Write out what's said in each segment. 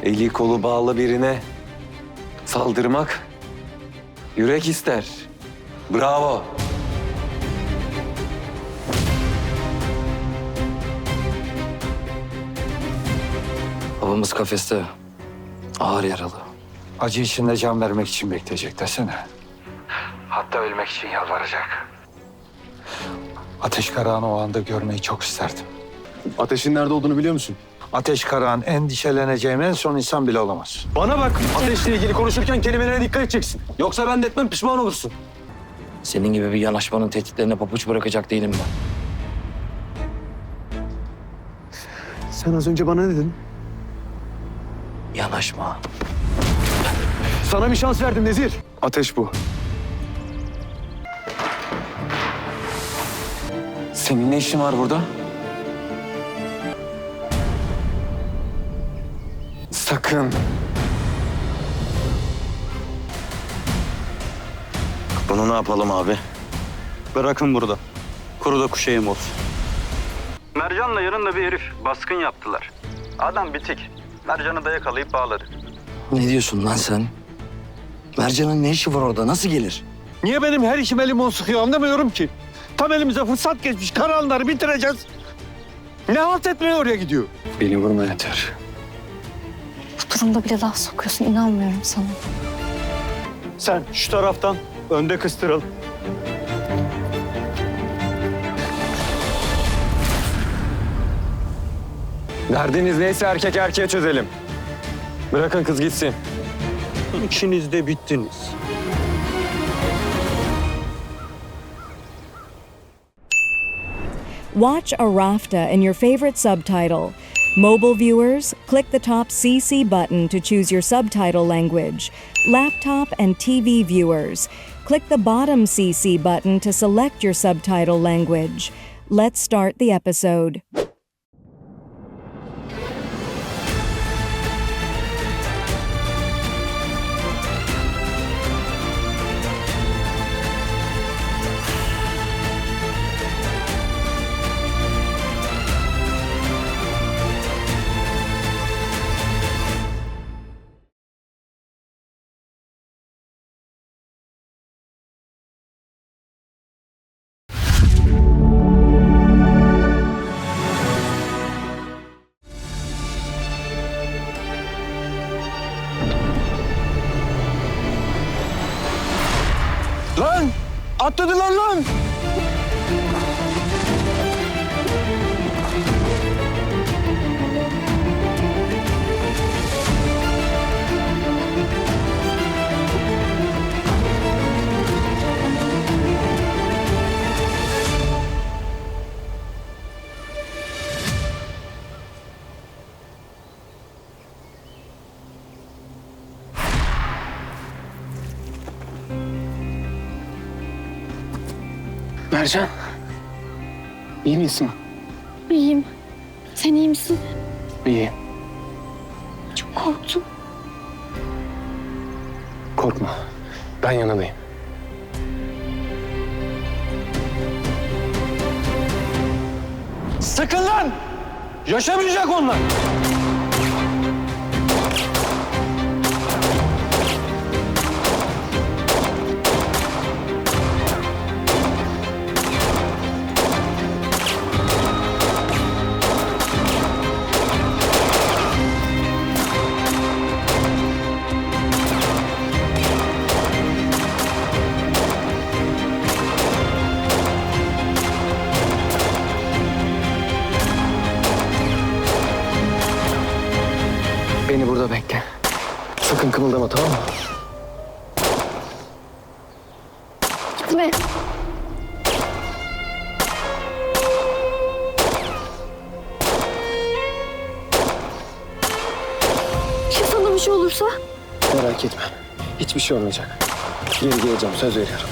Eli kolu bağlı birine saldırmak yürek ister. Bravo. Babamız kafeste. Ağır yaralı. Acı içinde can vermek için bekleyecek desene. Hatta ölmek için yalvaracak. Ateş Karahan'ı o anda görmeyi çok isterdim. Ateşin nerede olduğunu biliyor musun? Ateş Karahan endişeleneceğim en son insan bile olamaz. Bana bak, ateşle ilgili konuşurken kelimelerine dikkat edeceksin. Yoksa ben de etmem, pişman olursun. Senin gibi bir yanaşmanın tehditlerine pabuç bırakacak değilim ben. Sen az önce bana ne dedin? Yanaşma. Sana bir şans verdim Nezir. Ateş bu. Senin ne işin var burada? Sakın. Bunu ne yapalım abi? Bırakın burada. Kuru da kuşayım olsun. Mercan'la yanında bir herif baskın yaptılar. Adam bitik. Mercan'ı da yakalayıp bağladı. Ne diyorsun lan sen? Mercan'ın ne işi var orada? Nasıl gelir? Niye benim her işime limon sıkıyor anlamıyorum ki. Tam elimize fırsat geçmiş. Karahanları bitireceğiz. Ne halt etmeye oraya gidiyor? Beni vurma yeter. Bu durumda bile laf sokuyorsun. İnanmıyorum sana. Sen şu taraftan önde kıstırıl. Derdiniz neyse erkek erkeğe çözelim. Bırakın kız gitsin. İkiniz de bittiniz. Watch a RAFTA in your favorite subtitle. Mobile viewers, click the top CC button to choose your subtitle language. Laptop and TV viewers, click the bottom CC button to select your subtitle language. Let's start the episode. Lan! Atladılar lan! Mercan, iyi misin? İyiyim. Sen iyi misin? İyi. Çok korktum. Korkma, ben yanındayım. Sakın lan! Yaşamayacak onlar! Beni burada bekle. Sakın kımıldama, tamam mı? Gitme. Ya sana bir şey olursa? Merak etme. Hiçbir şey olmayacak. Geri geleceğim, söz veriyorum.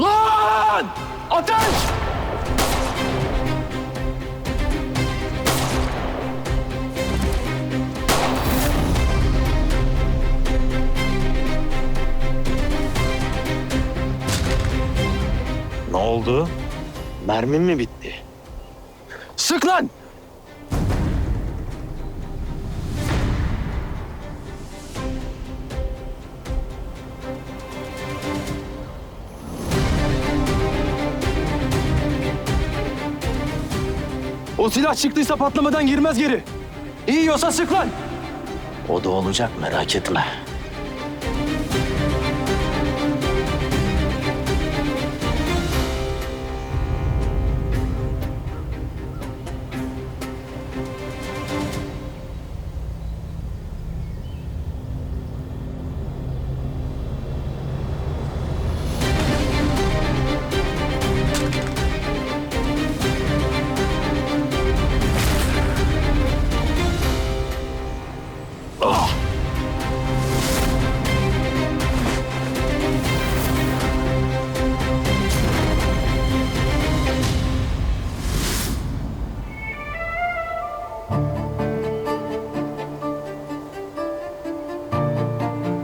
Lan! Ateş! oldu? Mermin mi bitti? Sık lan! O silah çıktıysa patlamadan girmez geri. İyi yiyorsa sık lan. O da olacak, merak etme.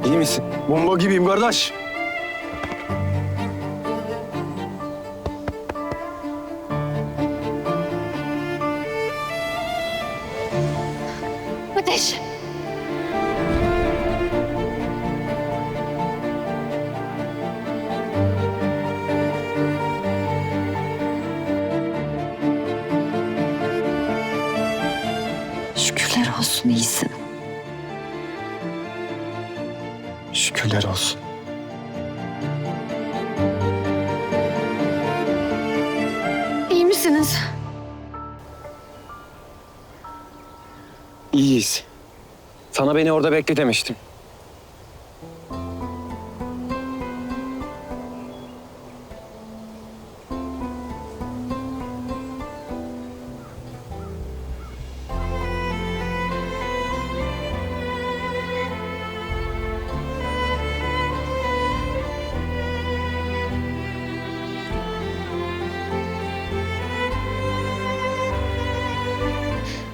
İyi misin? Bomba gibiyim kardeş. Ateş. Şükürler olsun iyisin. Şükürler olsun. İyi misiniz? İyiyiz. Sana beni orada bekle demiştim.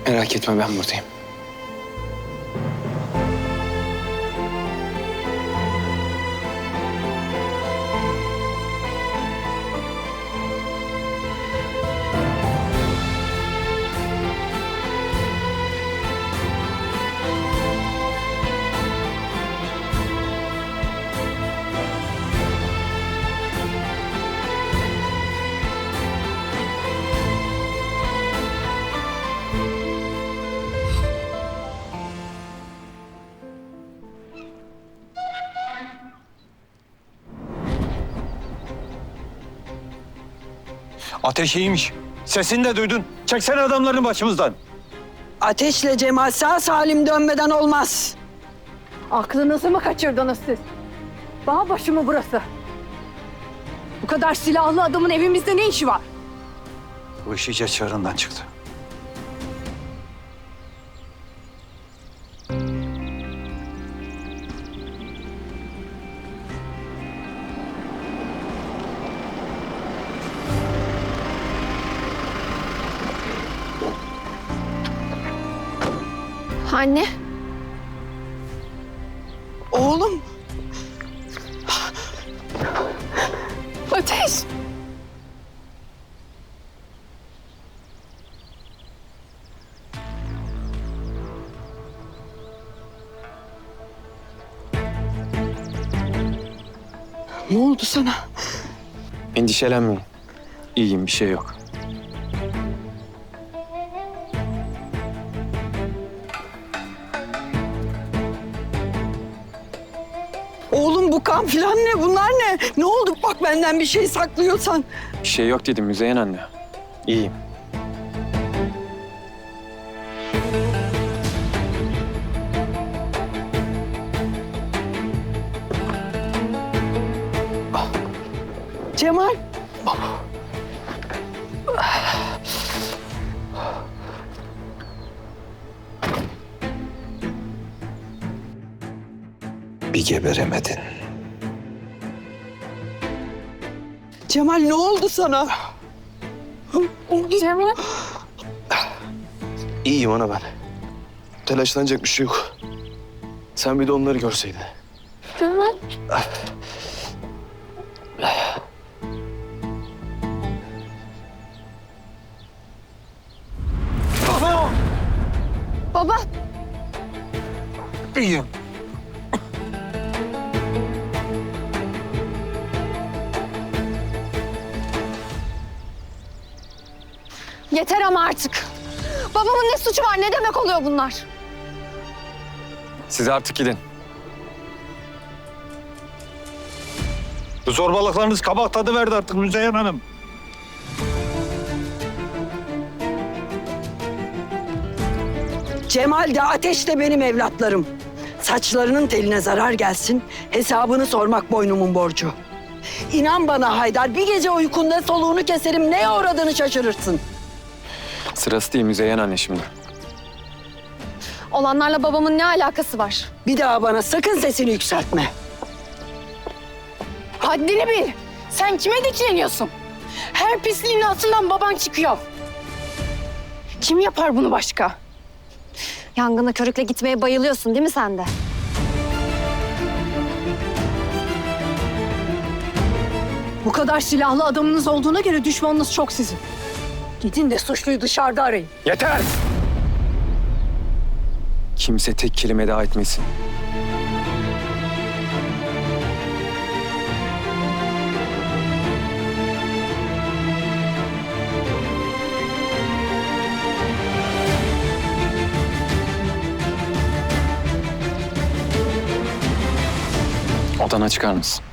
Merak etme, ben buradayım. Ateş iyiymiş. Sesini de duydun. Çeksene adamlarını başımızdan. Ateşle Cemal sağ salim dönmeden olmaz. Aklınızı mı kaçırdınız siz? Dağ başı mı burası? Bu kadar silahlı adamın evimizde ne işi var? Bu iş iyice çığırından çıktı. Anne. Oğlum Ateş! ne oldu sana? Endişelenmeyin. İyiyim, bir şey yok. Oğlum bu kan filan ne? Bunlar ne? Ne oldu? Bak benden bir şey saklıyorsan. Bir şey yok dedim Müzeyyen anne. İyiyim. Cemal. Bir geberemedin. Cemal ne oldu sana? Cemal. İyiyim ana ben. Telaşlanacak bir şey yok. Sen bir de onları görseydin. Cemal. Baba. İyiyim. Yeter ama artık. Babamın ne suçu var? Ne demek oluyor bunlar? Siz artık gidin. Bu zorbalıklarınız kabak tadı verdi artık Müzeyyen Hanım. Cemal de Ateş de benim evlatlarım. Saçlarının teline zarar gelsin, hesabını sormak boynumun borcu. İnan bana Haydar, bir gece uykunda soluğunu keserim, neye uğradığını şaşırırsın. Sırası değil Müzeyyen anne şimdi. Olanlarla babamın ne alakası var? Bir daha bana sakın sesini yükseltme. Haddini bil. Sen kime dikleniyorsun? Her pisliğini hatırlan baban çıkıyor. Kim yapar bunu başka? Yangına körükle gitmeye bayılıyorsun değil mi sen de? Bu kadar silahlı adamınız olduğuna göre düşmanınız çok sizin. Gidin de suçluyu dışarıda arayın. Yeter! Kimse tek kelime daha etmesin. Odana çıkar mısın?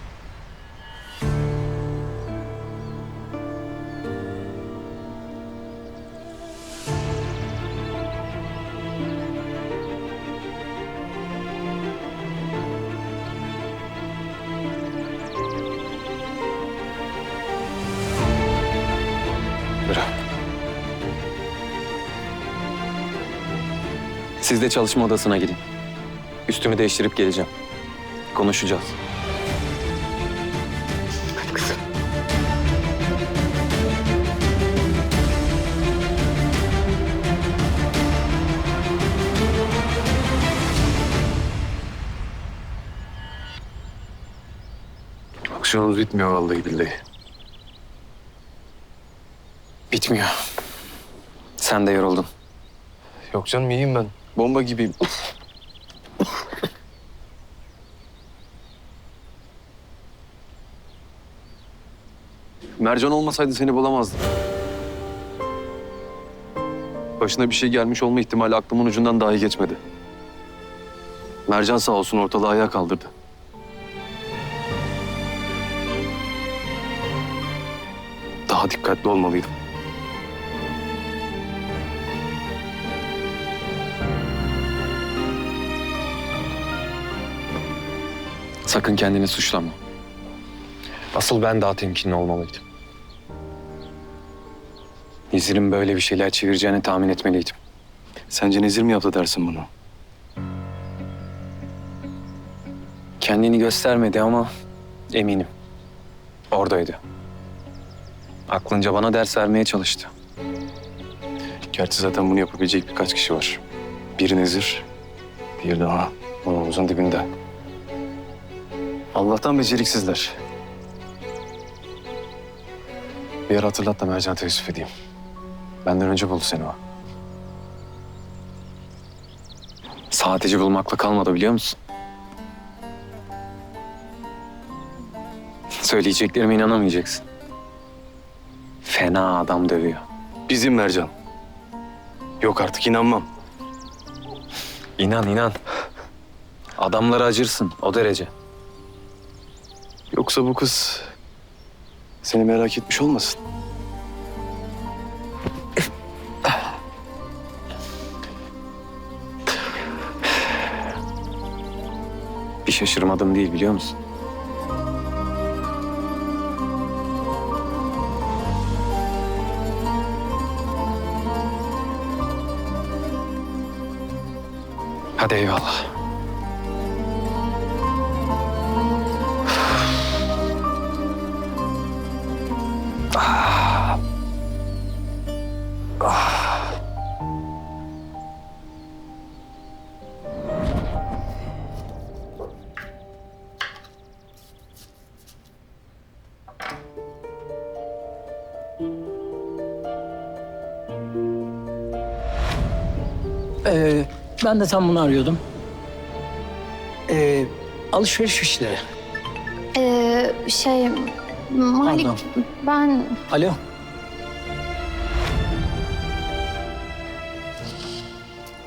Bırak. Siz de çalışma odasına gidin. Üstümü değiştirip geleceğim. Konuşacağız. Aksiyonumuz bitmiyor vallahi billahi. Bitmiyor. Sen de yoruldun. Yok canım iyiyim ben. Bomba gibiyim. Mercan olmasaydı seni bulamazdım. Başına bir şey gelmiş olma ihtimali aklımın ucundan dahi geçmedi. Mercan sağ olsun ortalığı ayağa kaldırdı. Daha dikkatli olmalıydım. Sakın kendini suçlama. Asıl ben daha temkinli olmalıydım. Nezir'in böyle bir şeyler çevireceğini tahmin etmeliydim. Sence Nezir mi yaptı dersin bunu? Kendini göstermedi ama eminim. Oradaydı. Aklınca bana ders vermeye çalıştı. Gerçi zaten bunu yapabilecek birkaç kişi var. Biri Nezir, diğeri de ana. Burnumuzun dibinde. Allah'tan beceriksizler. Bir yer hatırlat da Mercan'a teessüf edeyim. Benden önce buldu seni o. Sadece bulmakla kalmadı biliyor musun? Söyleyeceklerime inanamayacaksın. Fena adam dövüyor. Bizim Mercan. Yok artık inanmam. İnan inan. Adamlara acırsın o derece. Yoksa bu kız seni merak etmiş olmasın? Bir şaşırmadım değil biliyor musun? Hadi eyvallah. Ben de tam bunu arıyordum. Alışveriş fişleri. Malik Pardon. ben Alo.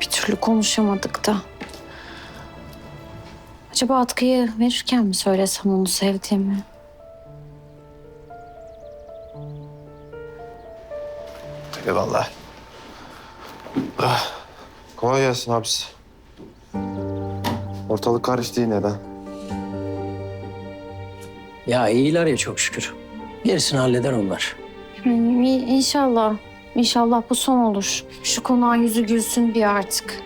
bir türlü konuşamadık da. Acaba atkıyı verirken mi söylesem onu sevdiğimi? Eyvallah. Kolay gelsin abisi. Ortalık karıştı yine de. Ya iyiler ya çok şükür. Gerisini halleder onlar. İnşallah. İnşallah bu son olur. Şu konağın yüzü gülsün bir artık.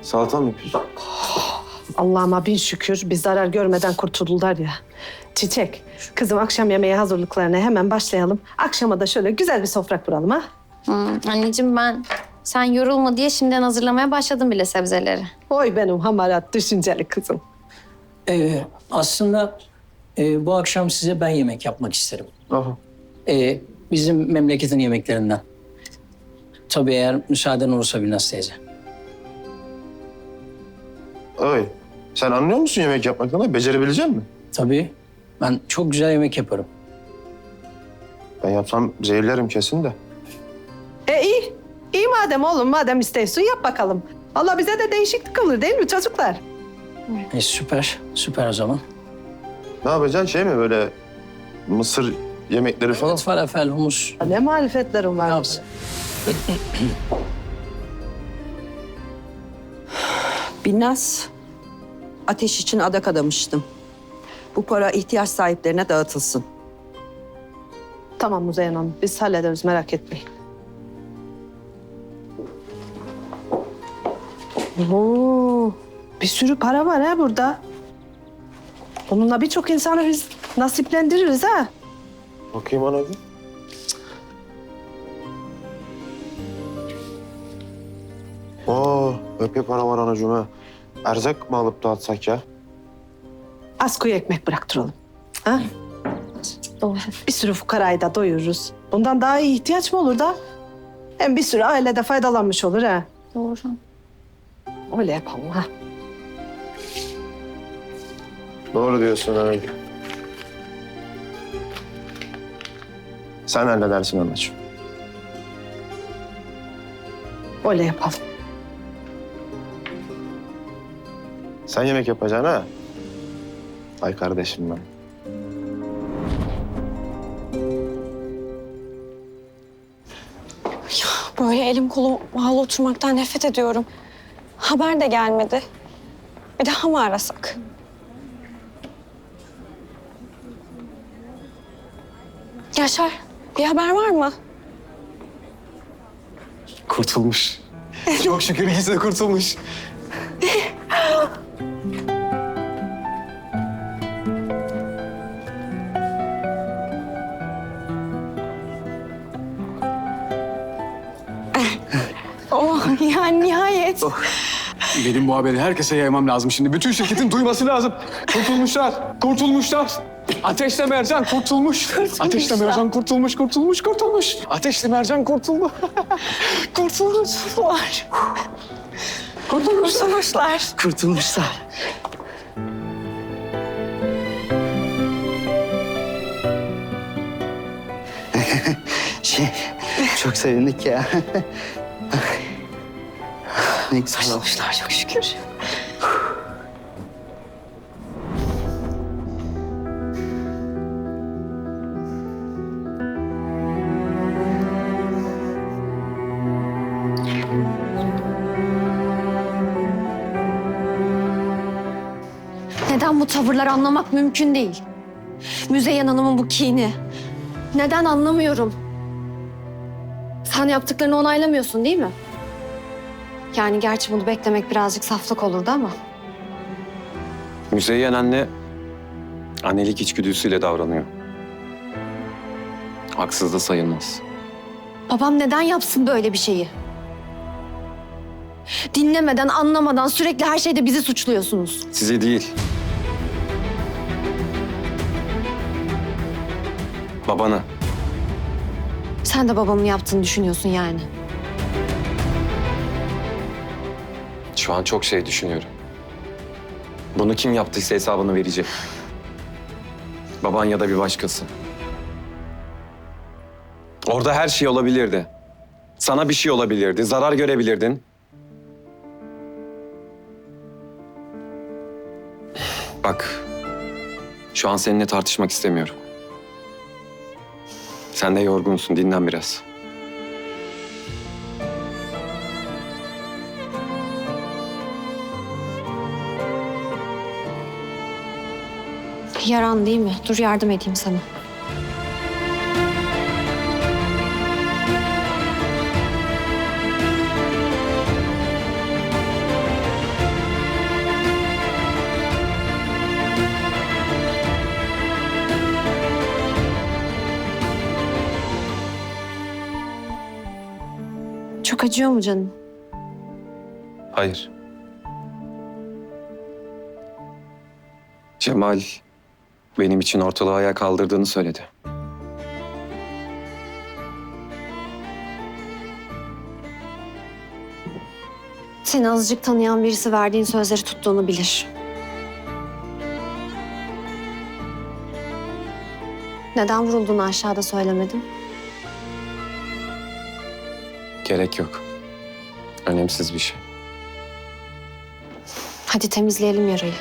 Salata mı yapıyorsun? Allah'ıma bin şükür bir zarar görmeden kurtuldular ya. Çiçek, kızım akşam yemeği hazırlıklarına hemen başlayalım. Akşama da şöyle güzel bir sofra kuralım ha. Anneciğim sen yorulma diye şimdiden hazırlamaya başladım bile sebzeleri. Oy benim hamarat düşünceli kızım. Aslında bu akşam size ben yemek yapmak isterim. Aha. Bizim memleketin yemeklerinden. Tabii eğer müsaaden olursa Binnaz teyze. Oy. Sen anlıyor musun yemek yapmaktan? Becerebilecek misin? Tabii. Ben çok güzel yemek yaparım. Ben yapsam zehirlerim kesin de. İyi. İyi madem oğlum, madem istiyorsun yap bakalım. Allah bize de değişiklik olur değil mi çocuklar? Süper. Süper o zaman. Ne yapacaksın? Şey mi böyle mısır yemekleri falan? Evet, falafel, humus. Ne marifetlerim var. Ne yapsın? Binnaz, ateş için adak adamıştım. Bu para ihtiyaç sahiplerine dağıtılsın. Tamam Müzeyyen Hanım, biz hallederiz merak etmeyin. Oo, bir sürü para var ha burada. Bununla birçok insanı biz nasiplendiririz ha. Bakayım ana bir. Epey para var anacığım ha. Erzak mı alıp dağıtsak ya? Az koyu ekmek bıraktıralım. Ha? Doğru. Bir sürü fukarayı da doyururuz. Bundan daha iyi ihtiyaç mı olur da? Hem bir sürü aile de faydalanmış olur ha. Doğru. Öyle yapalım ha. Doğru diyorsun anacığım. Sen halledersin anacığım. Öyle yapalım. Sen yemek yapacaksın ha? Ay kardeşim ben. Böyle elim kolum bağlı oturmaktan nefret ediyorum. Haber de gelmedi. Bir daha mı arasak? Yaşar, bir haber var mı? Kurtulmuş. Çok şükür ikisi de kurtulmuş. Oh, yani nihayet. Benim bu haberi herkese yaymam lazım şimdi. Bütün şirketin duyması lazım. Kurtulmuşlar, kurtulmuşlar. Ateşle Mercan kurtulmuş. Ateşle Mercan kurtulmuş. Ateşle Mercan kurtuldu. Kurtulmuşlar. Kurtulmuşlar. Çok sevindik ya. Ne güzel olmuşlar çok şükür. Neden bu tavırları anlamak mümkün değil. Müzeyyen Hanım'ın bu kini. Neden anlamıyorum. Sen yaptıklarını onaylamıyorsun değil mi? Yani gerçi bunu beklemek birazcık saflık olurdu ama. Müzeyyen anne annelik içgüdüsüyle davranıyor. Haksız da sayılmaz. Babam neden yapsın böyle bir şeyi? Dinlemeden, anlamadan sürekli her şeyde bizi suçluyorsunuz. Sizi değil. Babanı. Sen de babamın yaptığını düşünüyorsun yani. Şu an çok şey düşünüyorum. Bunu kim yaptıysa hesabını verecek. Baban ya da bir başkası. Orada her şey olabilirdi. Sana bir şey olabilirdi, zarar görebilirdin. Bak, şu an seninle tartışmak istemiyorum. Sen de yorgunsun, dinlen biraz. Yaran değil mi? Dur yardım edeyim sana. Çok acıyor mu canım? Hayır. Cemal benim için ortalığı ayağa kaldırdığını söyledi. Seni azıcık tanıyan birisi verdiğin sözleri tuttuğunu bilir. Neden vurulduğunu aşağıda söylemedin? Gerek yok. Önemsiz bir şey. Hadi temizleyelim yarayı.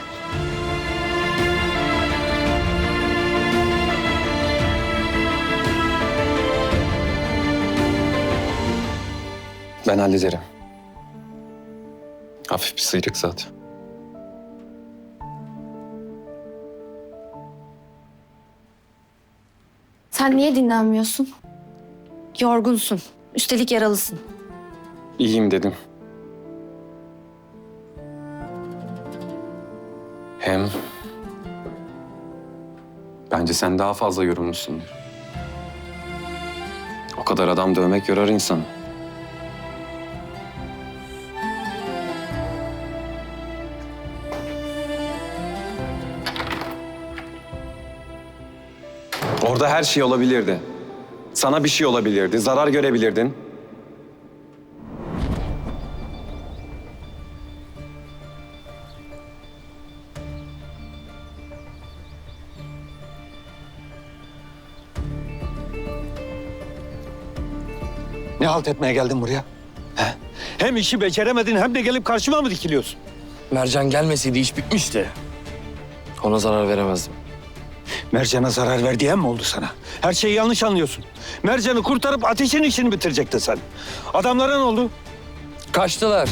Ben hallederim. Hafif bir sıyrık zaten. Sen niye dinlenmiyorsun? Yorgunsun. Üstelik yaralısın. İyiyim dedim. Hem bence sen daha fazla yorulmuşsundur. O kadar adam dövmek yorar insanı. Orada her şey olabilirdi. Sana bir şey olabilirdi, zarar görebilirdin. Ne halt etmeye geldin buraya? He? Hem işi beceremedin hem de gelip karşıma mı dikiliyorsun? Mercan gelmeseydi iş bitmişti. Ona zarar veremezdim. Mercan'a zarar ver diyen mi oldu sana? Her şeyi yanlış anlıyorsun. Mercan'ı kurtarıp Ateş'in işini bitirecektin sen. Adamlara ne oldu? Kaçtılar.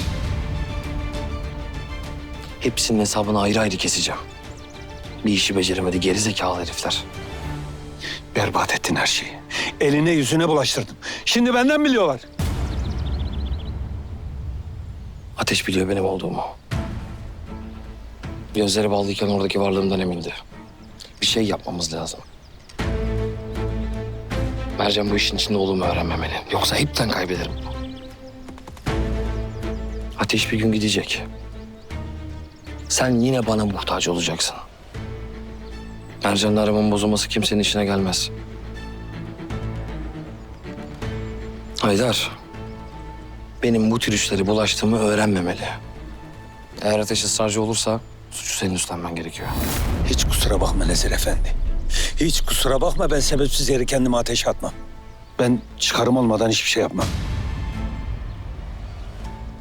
Hepsinin hesabını ayrı ayrı keseceğim. Bir işi beceremedi gerizekalı herifler. Berbat ettin her şeyi. Eline yüzüne bulaştırdın. Şimdi benden biliyorlar. Ateş biliyor benim olduğumu. Gözleri bağlıyken oradaki varlığımdan emindi. Bir şey yapmamız lazım. Mercan bu işin içinde olduğumu öğrenmemeli. Yoksa hepten kaybederim. Ateş bir gün gidecek. Sen yine bana muhtaç olacaksın. Mercan'la aramın bozulması kimsenin işine gelmez. Haydar, benim bu tür işleri bulaştığımı öğrenmemeli. Eğer Ateş ısrarcı olursa suçu senin üstlenmen gerekiyor. Hiç kusura bakma Nezir Efendi. Hiç kusura bakma, ben sebepsiz yere kendimi ateşe atmam. Ben çıkarım olmadan hiçbir şey yapmam.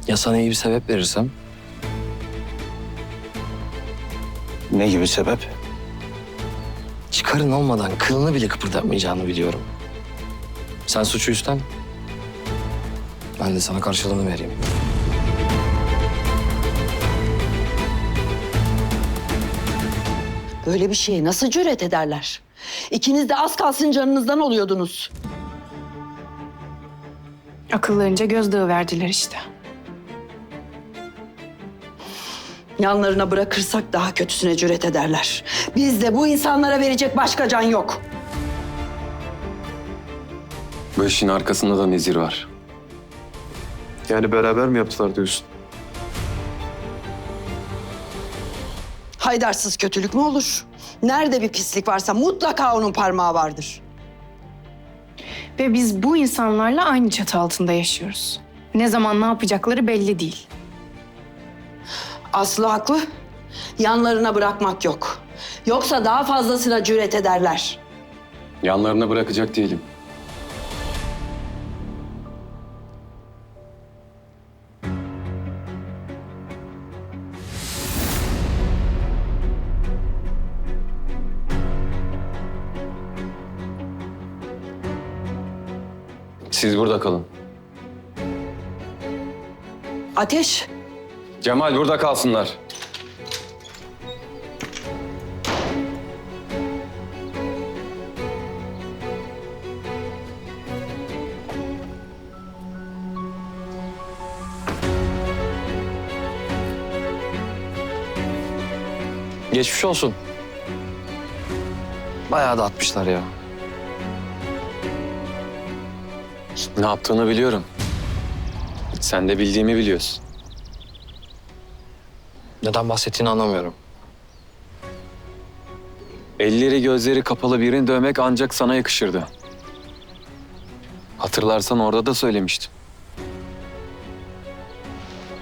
Ya sana iyi bir sebep verirsem? Ne gibi sebep? Çıkarın olmadan kılını bile kıpırdatmayacağını biliyorum. Sen suçu üstlen. Ben de sana karşılığını vereyim. Böyle bir şeye nasıl cüret ederler? İkiniz de az kalsın canınızdan oluyordunuz. Akıllarınca gözdağı verdiler işte. Yanlarına bırakırsak daha kötüsüne cüret ederler. Bizde bu insanlara verecek başka can yok. Bu işin arkasında da Nezir var. Yani beraber mi yaptılar diyorsun? Haydarsız kötülük mü olur? Nerede bir pislik varsa mutlaka onun parmağı vardır. Ve biz bu insanlarla aynı çatı altında yaşıyoruz. Ne zaman ne yapacakları belli değil. Aslı haklı. Yanlarına bırakmak yok. Yoksa daha fazlasına cüret ederler. Yanlarına bırakacak değilim. Siz burada kalın. Ateş, Cemal burada kalsınlar. Geçmiş olsun. Bayağı da atmışlar ya. Ne yaptığını biliyorum. Sen de bildiğimi biliyorsun. Neden bahsettiğini anlamıyorum. Elleri gözleri kapalı birini dövmek ancak sana yakışırdı. Hatırlarsan orada da söylemiştim.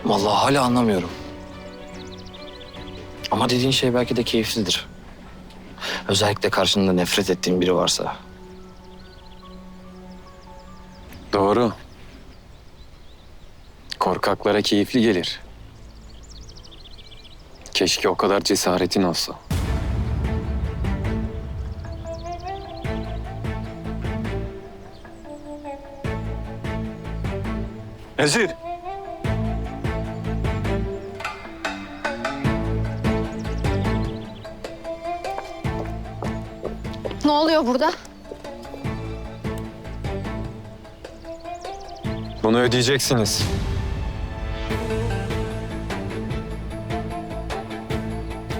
Vallahi hala anlamıyorum. Ama dediğin şey belki de keyiflidir. Özellikle karşında nefret ettiğin biri varsa. Doğru. Korkaklara keyifli gelir. Keşke o kadar cesaretin olsa. Nezir. Ne oluyor burada? Bunu ödeyeceksiniz.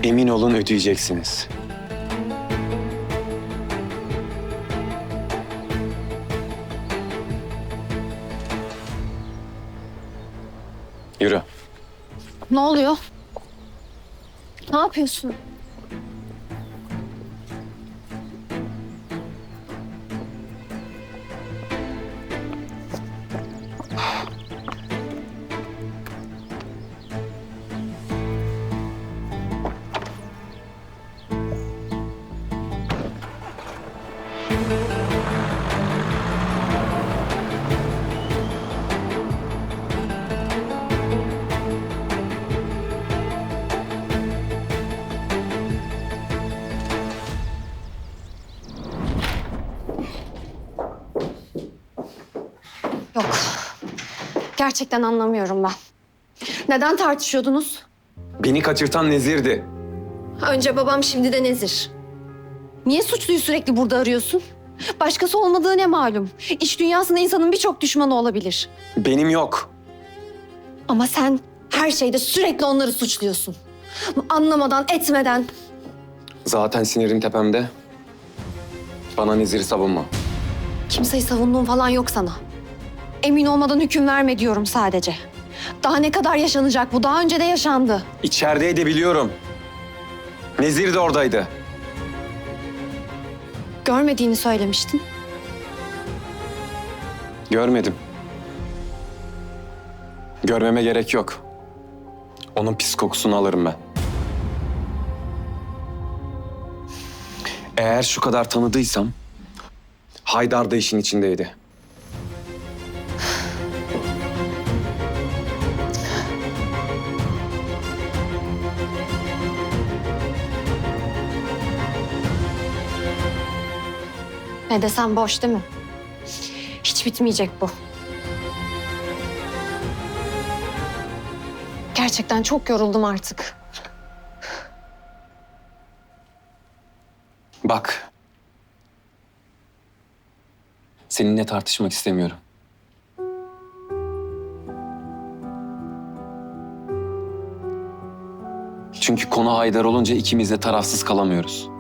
Emin olun ödeyeceksiniz. Yürü. Ne oluyor? Ne yapıyorsun? Yok. Gerçekten anlamıyorum ben. Neden tartışıyordunuz? Beni kaçırtan Nezir'di. Önce babam, şimdi de Nezir. Niye suçluyu sürekli burada arıyorsun? Başkası olmadığı ne malum? İş dünyasında insanın birçok düşmanı olabilir. Benim yok. Ama sen her şeyde sürekli onları suçluyorsun. Anlamadan, etmeden. Zaten sinirim tepemde. Bana Nezir'i savunma. Kimseyi savunduğum falan yok sana. Emin olmadan hüküm verme diyorum sadece. Daha ne kadar yaşanacak bu? Daha önce de yaşandı. İçerideydi biliyorum. Nezir de oradaydı. Görmediğini söylemiştin. Görmedim. Görmeme gerek yok. Onun pis kokusunu alırım ben. Eğer şu kadar tanıdıysam, Haydar da işin içindeydi. Ne desem boş değil mi? Hiç bitmeyecek bu. Gerçekten çok yoruldum artık. Bak. Seninle tartışmak istemiyorum. Çünkü konu Haydar olunca ikimiz de tarafsız kalamıyoruz.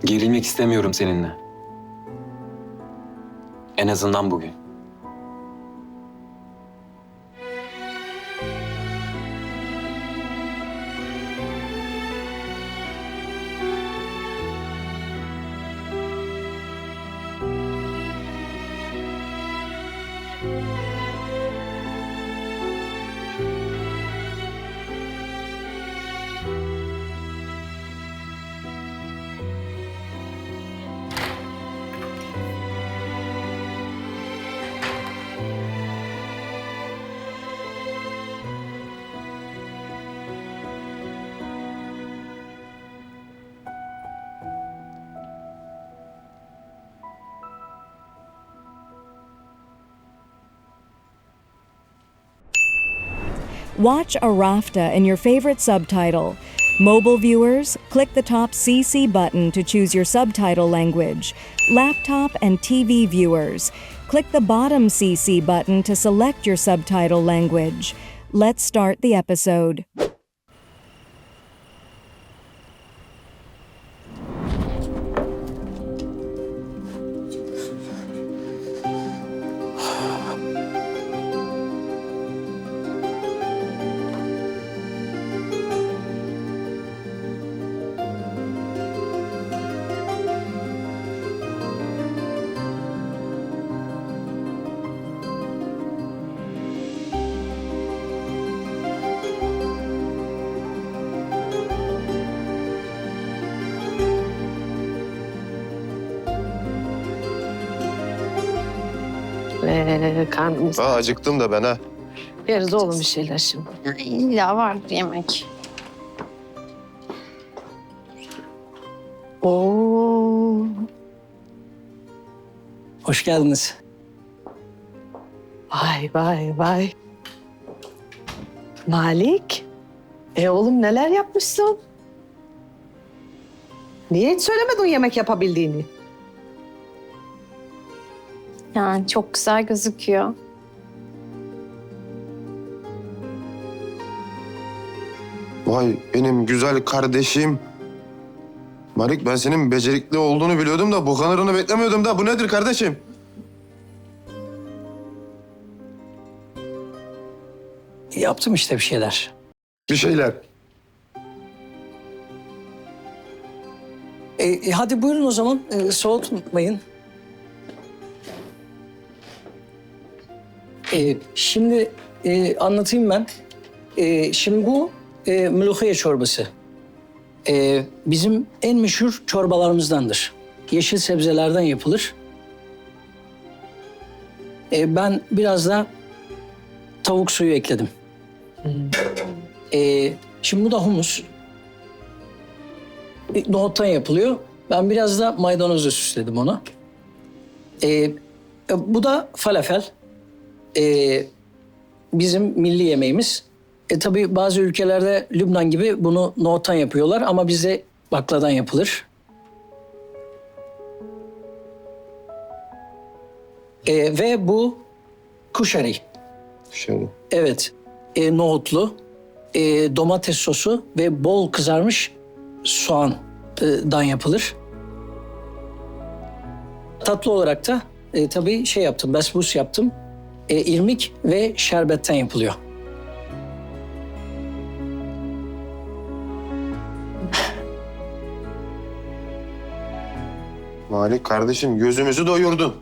Gerilmek istemiyorum seninle. En azından bugün. Watch a Rafta in your favorite subtitle. Mobile viewers, click the top CC button to choose your subtitle language. Laptop and TV viewers, click the bottom CC button to select your subtitle language. Let's start the episode. Karnımız. Acıktım da ben ha. Yeriz oğlum bir şeyler şimdi. İlla var yemek. Oo. Hoş geldiniz. Vay vay vay. Malik. Oğlum neler yapmışsın? Niye hiç söylemedin yemek yapabildiğini? Yani çok güzel gözüküyor. Vay benim güzel kardeşim. Malik ben senin becerikli olduğunu biliyordum da bu kadarını beklemiyordum da. Bu nedir kardeşim? Yaptım işte bir şeyler. Bir şeyler. Hadi buyurun o zaman. Soğutmayın. Şimdi anlatayım ben. Şimdi bu mülühiye çorbası. Bizim en meşhur çorbalarımızdandır. Yeşil sebzelerden yapılır. Ben biraz da tavuk suyu ekledim. Şimdi bu da humus. Nohuttan yapılıyor. Ben biraz da maydanozla süsledim onu. Bu da falafel. Bizim milli yemeğimiz. Tabii bazı ülkelerde Lübnan gibi bunu nohuttan yapıyorlar ama bizde bakladan yapılır. Ve bu kuşari. Kuşari. Evet. Nohutlu, domates sosu ve bol kızarmış soğandan yapılır. Tatlı olarak da tabii şey yaptım, besbus yaptım. İrmik ve şerbetten yapılıyor. Malik kardeşim gözümüzü doyurdun.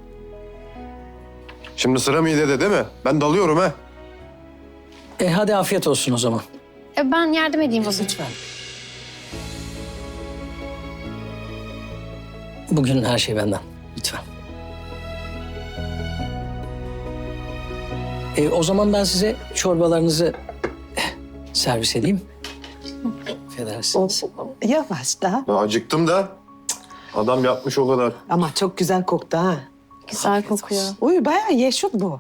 Şimdi sıra midede değil mi? Ben dalıyorum ha. Hadi afiyet olsun o zaman. Ben yardım edeyim o zaman. Lütfen. Bugün her şey benden. Lütfen. O zaman ben size çorbalarınızı servis edeyim. Affedersiniz. Yavaş da. Ya acıktım da. Adam yapmış o kadar. Ama çok güzel koktu ha. Güzel kokuyor. Uy bayağı yeşil bu.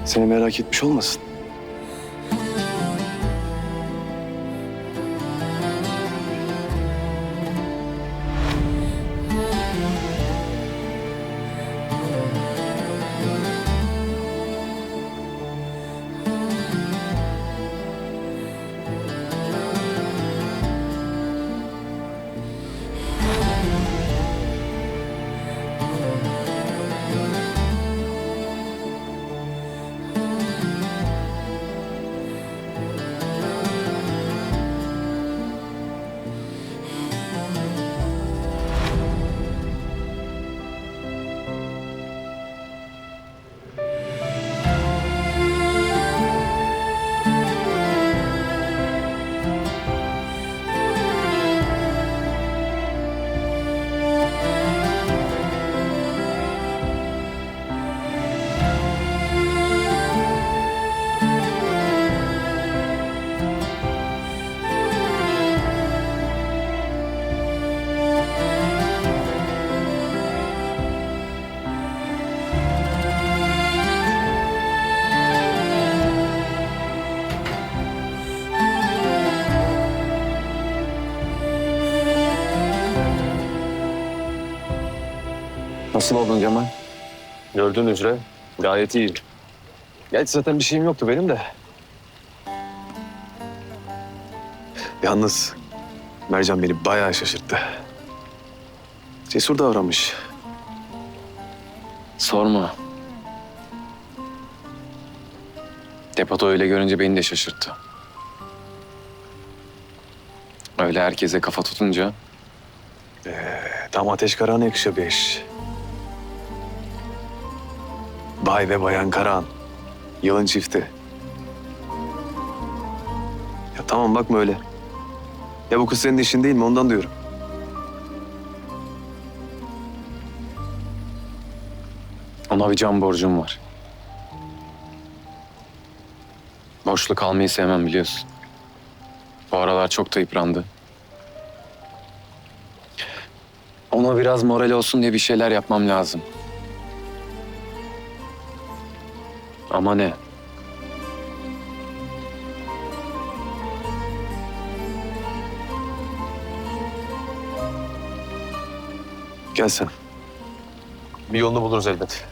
Seni merak etmiş olmasın? Nasıl oldun Cemal? Gördüğün üzere gayet iyi. Gerçi zaten bir şeyim yoktu benim de. Yalnız Mercan beni bayağı şaşırttı. Cesur davranmış. Sorma. Depoda öyle görünce beni de şaşırttı. Öyle herkese kafa tutunca Tam Ateş Karahan'a yakışır bir iş. Bay ve Bayan Karahan. Yılın çifti. Ya tamam bakma öyle. Ya bu kız senin işin değil mi? Ondan diyorum. ona bir can borcum var. Boşlu kalmayı sevmem biliyorsun. Bu aralar çok da yıprandı. Ona biraz moral olsun diye bir şeyler yapmam lazım. Ama ne? Gel sen. Bir yolunu buluruz elbet.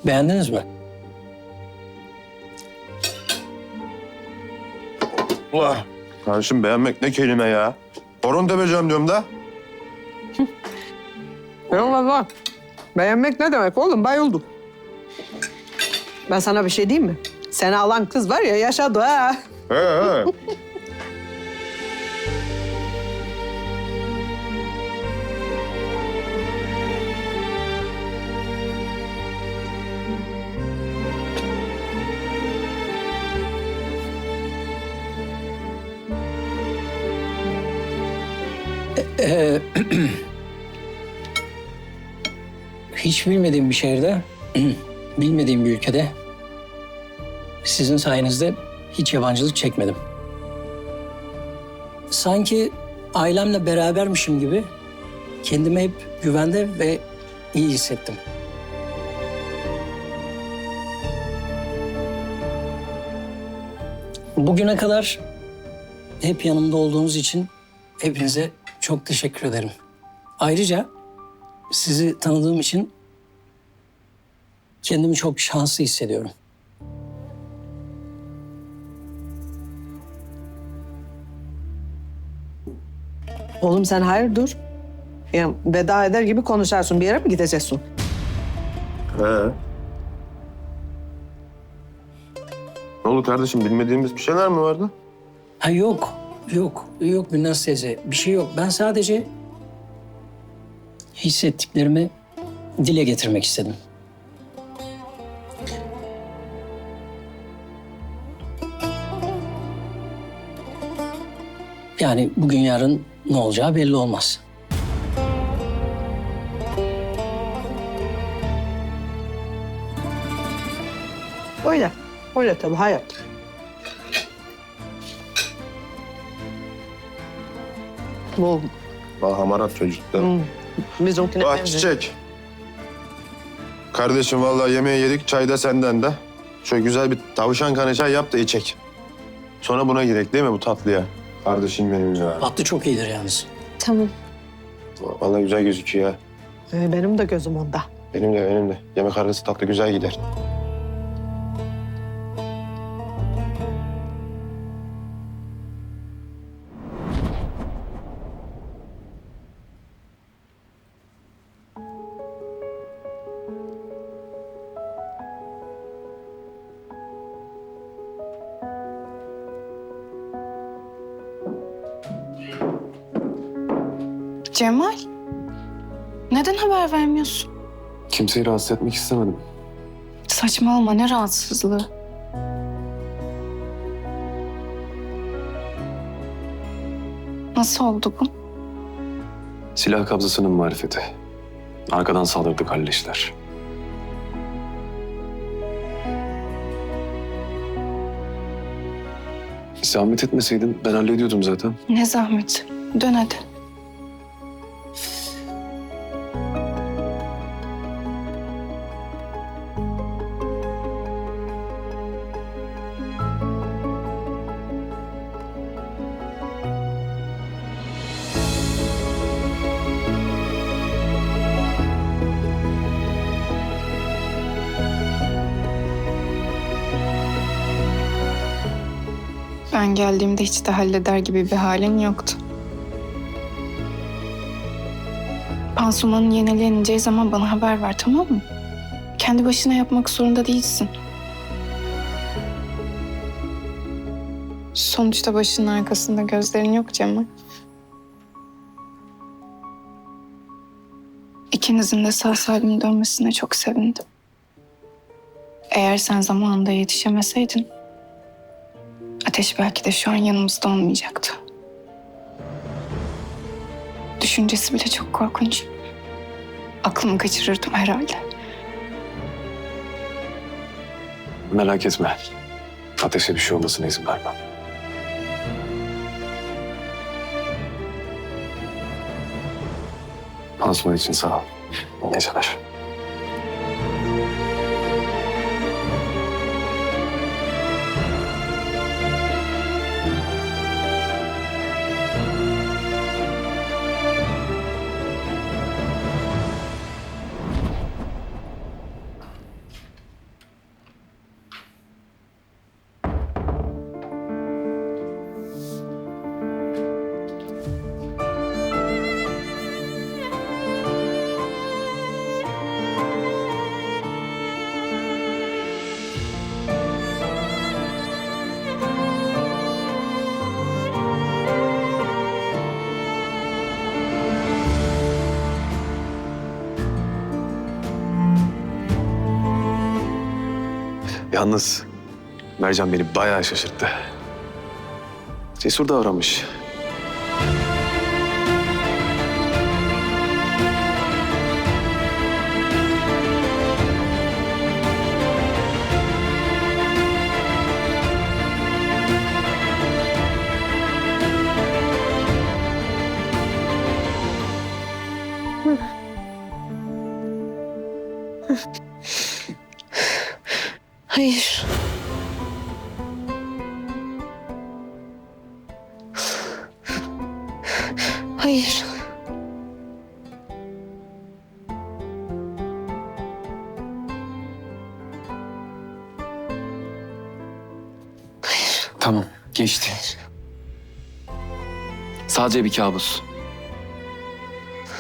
Beğendiniz mi? Ulan kardeşim beğenmek ne kelime ya? Horon tepeceğim diyorum da. Eyvallah. Beğenmek ne demek oğlum? Bayıldım. Ben sana bir şey diyeyim mi? Seni alan kız var ya yaşadı ha. He. Hiç bilmediğim bir şehirde, bilmediğim bir ülkede sizin sayenizde hiç yabancılık çekmedim. Sanki ailemle berabermişim gibi kendimi hep güvende ve iyi hissettim. Bugüne kadar hep yanımda olduğunuz için hepinize çok teşekkür ederim. Ayrıca sizi tanıdığım için kendimi çok şanslı hissediyorum. Oğlum sen hayırdır? Ya veda eder gibi konuşarsın. Bir yere mi gideceksin? He. Ne oldu kardeşim? Bilmediğimiz bir şeyler mi vardı? Ha yok Gülnaz teyze. Bir şey yok. Ben sadece hissettiklerimi dile getirmek istedim. Yani bugün yarın ne olacağı belli olmaz. Öyle. Öyle tabii hayat. Bu Bak hamarat çocuklar. bizimkine Bak benziyor. Çiçek. Kardeşim vallahi yemeği yedik, çay da senden de. Şöyle güzel bir tavşan kanı çay yap da içek. Sonra buna girek değil mi bu tatlıya? Kardeşim benim ya. Tatlı çok iyidir yalnız. Tamam. Vallahi güzel gözüküyor ya. Benim de gözüm onda. Benim de. Yemek arası tatlı güzel gider. Cemal, neden haber vermiyorsun? Kimseyi rahatsız etmek istemedim. Saçmalama, ne rahatsızlığı. Nasıl oldu bu? Silah kabzasının marifeti. Arkadan saldırdı kalleşler. Zahmet etmeseydin ben hallediyordum zaten. Ne zahmet. Dön hadi. Ben geldiğimde hiç de halleder gibi bir halin yoktu. Pansumanın yenileneceği zaman bana haber ver, tamam mı? Kendi başına yapmak zorunda değilsin. Sonuçta başının arkasında gözlerin yok Cemal. İkinizin de sağ salim dönmesine çok sevindim. Eğer sen zamanında yetişemeseydin, Ateş belki de şu an yanımızda olmayacaktı. Düşüncesi bile çok korkunç. Aklımı kaçırırdım herhalde. Merak etme. Ateşe bir şey olmasına izin vermem. Pansuman için sağ ol. İyi geceler. Yalnız Mercan beni bayağı şaşırttı. Cesur davranmış. Hayır. Hayır. Tamam, geçti. Sadece bir kabus.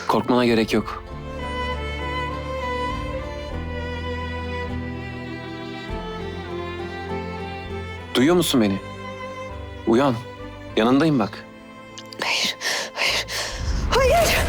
Korkmana gerek yok. Duyuyor musun beni? Uyan. Yanındayım bak. Hayır. Hayır. Hayır.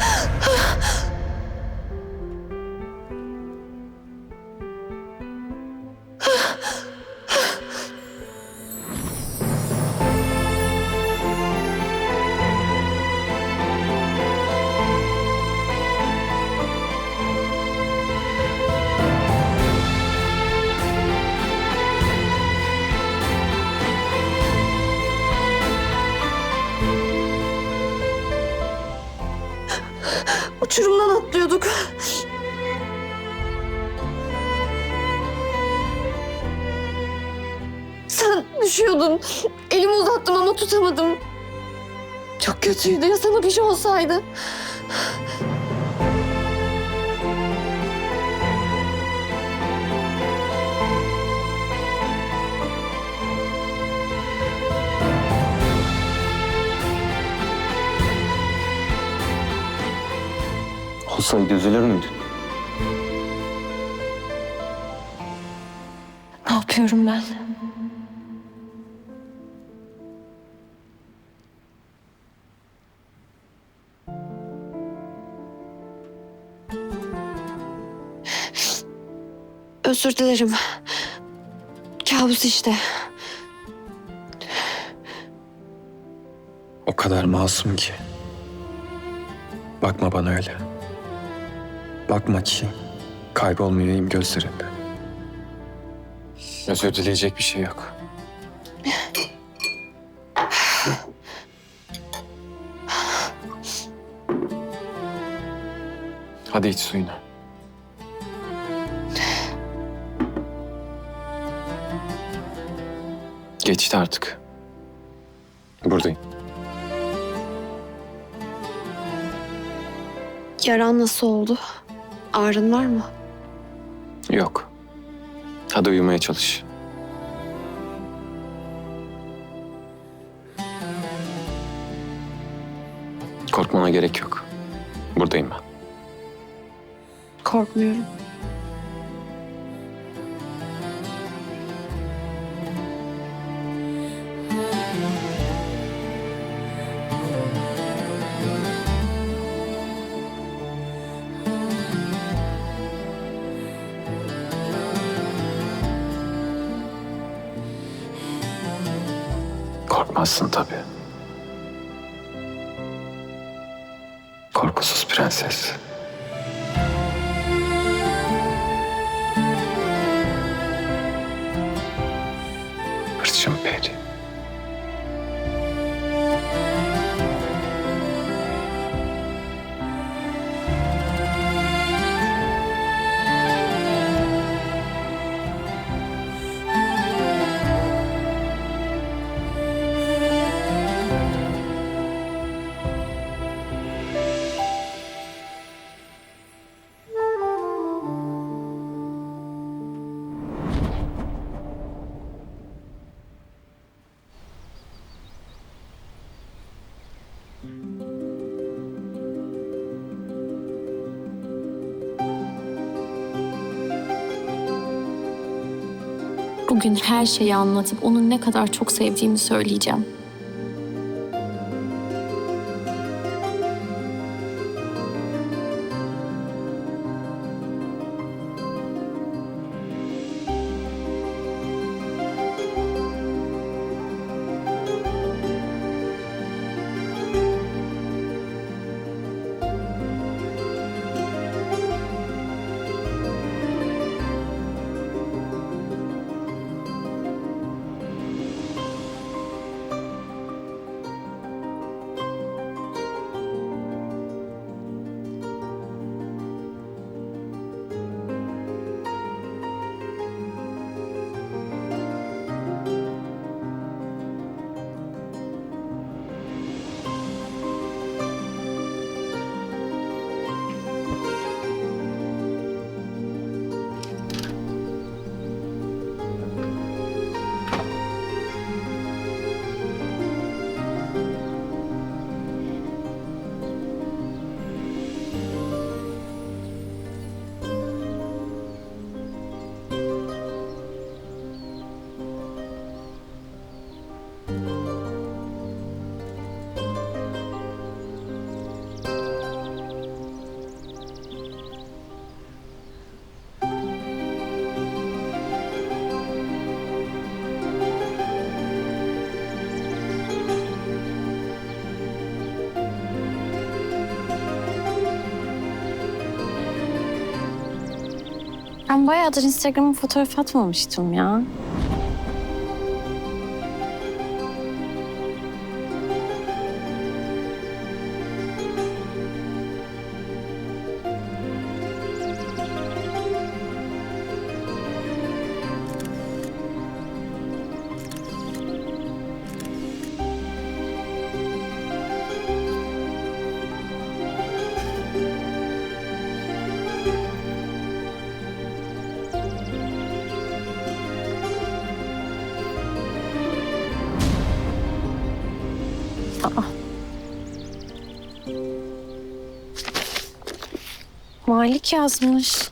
Uçurumdan atlıyorduk. Sen düşüyordun. Elimi uzattım ama tutamadım. Çok kötüydü ya sana bir şey olsaydı. Olsaydı üzülür müydün? Ne yapıyorum ben? Özür dilerim. Kabus işte. O kadar masum ki. Bakma bana öyle. Bakma ki kaybolmayayım gözlerinde. Özür dileyecek bir şey yok. Hadi iç suyunu. Geçti artık. Buradayım. Yaran nasıl oldu? Ağrın var mı? Yok. Hadi uyumaya çalış. Korkmana gerek yok. Buradayım ben. Korkmuyorum. Korkmazsın tabii. Korkusuz prenses. Hırçın peri. Bugün her şeyi anlatıp onu ne kadar çok sevdiğimi söyleyeceğim. Ben bayağıdır Instagram'a fotoğraf atmamıştım ya. Malik yazmış.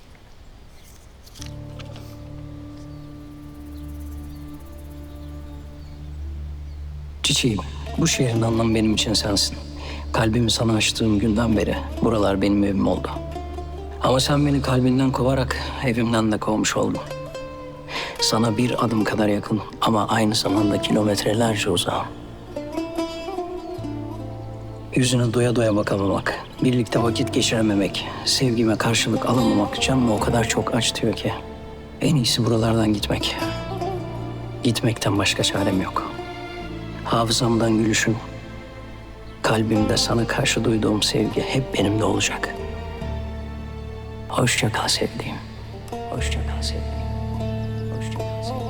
Çiçeğim, bu şehrin anlamı benim için sensin. Kalbimi sana açtığım günden beri buralar benim evim oldu. Ama sen beni kalbinden kovarak evimden de kovmuş oldun. Sana bir adım kadar yakın ama aynı zamanda kilometrelerce uzağım. Yüzüne doya doya bakamamak, birlikte vakit geçirememek, sevgime karşılık alamamak canımı o kadar çok acıtıyor ki. En iyisi buralardan gitmek. Gitmekten başka çarem yok. Hafızamdan gülüşün, kalbimde sana karşı duyduğum sevgi hep benimle olacak. Hoşça kal sevdiğim. Hoşça kal sevdiğim. Hoşça kal sevdiğim.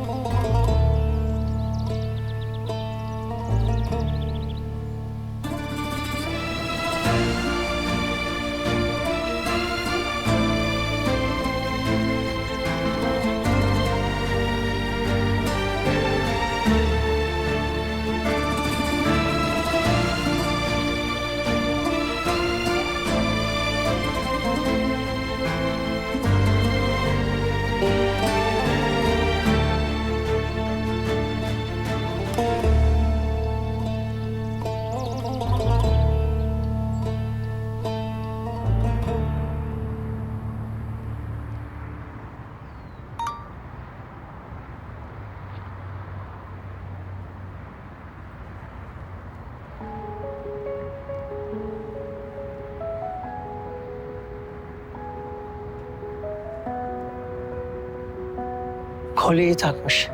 Kolyeyi takmış.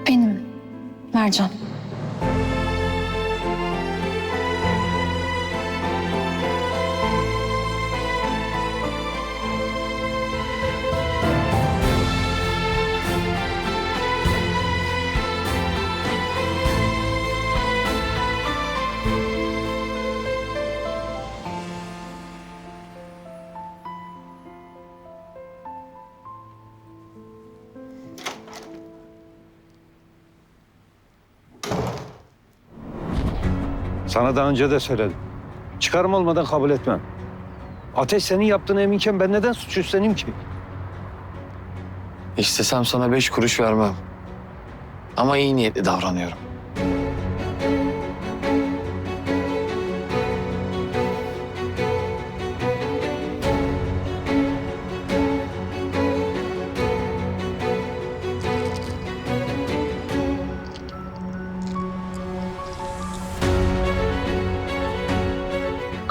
Benim Mercan. Sana daha önce de söyledim. Çıkarım olmadan kabul etmem. Ateş senin yaptığına eminken ben neden suç üstleneyim ki? İstesem sana 5 kuruş vermem. Ama iyi niyetli davranıyorum.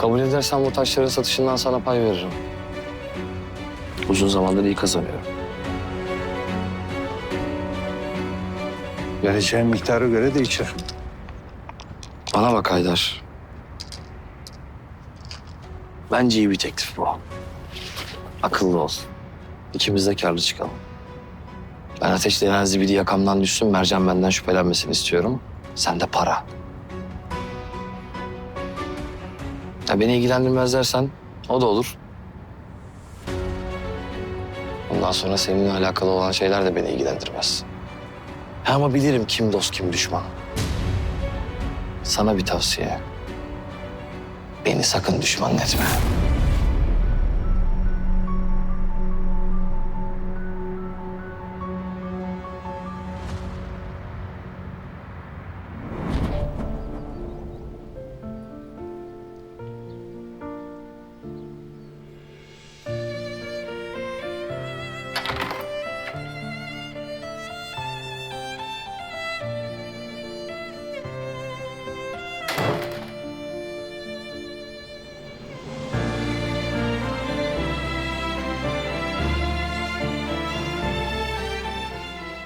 Kabul edersen bu taşların satışından sana pay veririm. Uzun zamandır iyi kazanıyorum. Vereceğim miktara göre değişir. Bana bak Haydar. Bence iyi bir teklif bu. Akıllı ol. İkimiz de karlı çıkalım. Ben Ateş'le en az biri yakamdan düşsün, Mercan benden şüphelenmesini istiyorum. Sen de para. Ya beni ilgilendirmez dersen o da olur. Ondan sonra seninle alakalı olan şeyler de beni ilgilendirmez. Ama bilirim kim dost kim düşman. Sana bir tavsiye. Beni sakın düşman etme.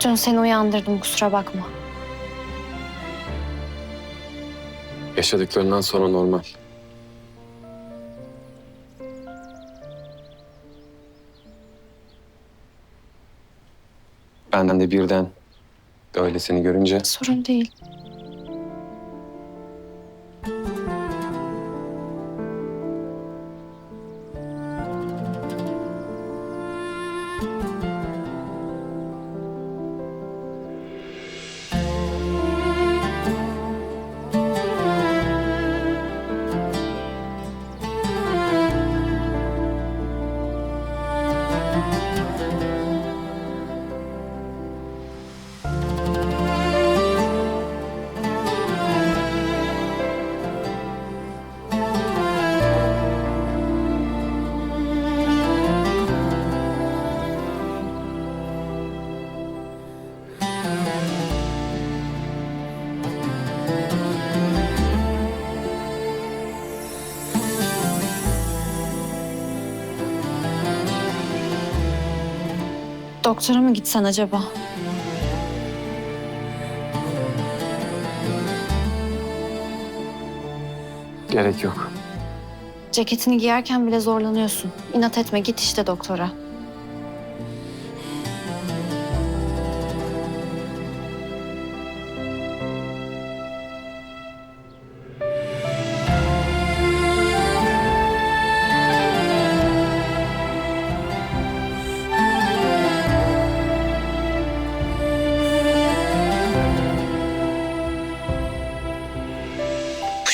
Dün seni uyandırdım, kusura bakma. Yaşadıklarından sonra normal. Benden de birden öylesini görünce Sorun değil. Doktora mı gitsen acaba? gerek yok. Ceketini giyerken bile zorlanıyorsun. İnat etme, git işte doktora.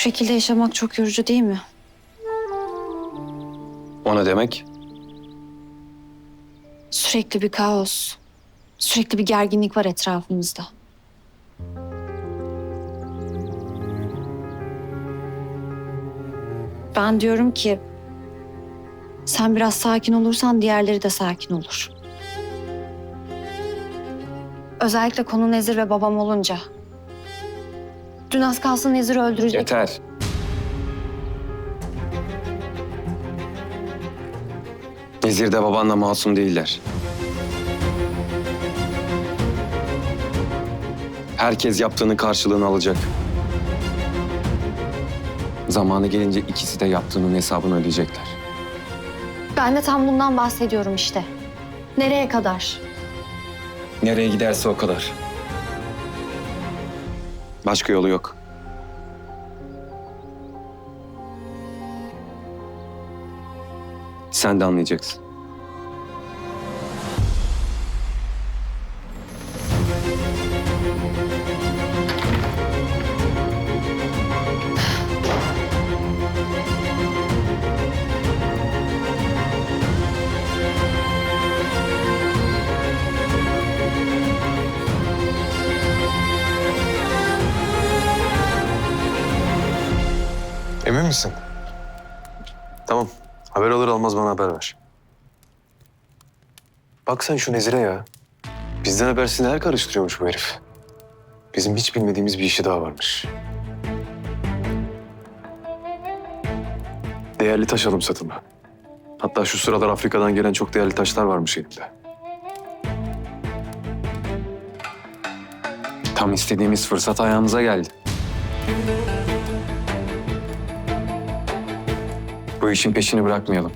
Bu şekilde yaşamak çok yorucu değil mi? O ne demek? Sürekli bir kaos, sürekli bir gerginlik var etrafımızda. Ben diyorum ki sen biraz sakin olursan diğerleri de sakin olur. Özellikle konu Nezir ve babam olunca. Dün az kalsın Nezir'i öldürecek. Yeter. Nezir de babanla masum değiller. Herkes yaptığının karşılığını alacak. Zamanı gelince ikisi de yaptığının hesabını ödeyecekler. Ben de tam bundan bahsediyorum işte. Nereye kadar? Nereye giderse o kadar. Başka yolu yok. Sen de anlayacaksın. Emin misin? Tamam. Haber alır almaz bana haber ver. Bak sen şu Nezire ya. Bizden habersiz neler karıştırıyormuş bu herif. Bizim hiç bilmediğimiz bir işi daha varmış. Değerli taş alım satımı. Hatta şu sıralar Afrika'dan gelen çok değerli taşlar varmış elinde. Tam istediğimiz fırsat ayağımıza geldi. Bu işin peşini bırakmayalım.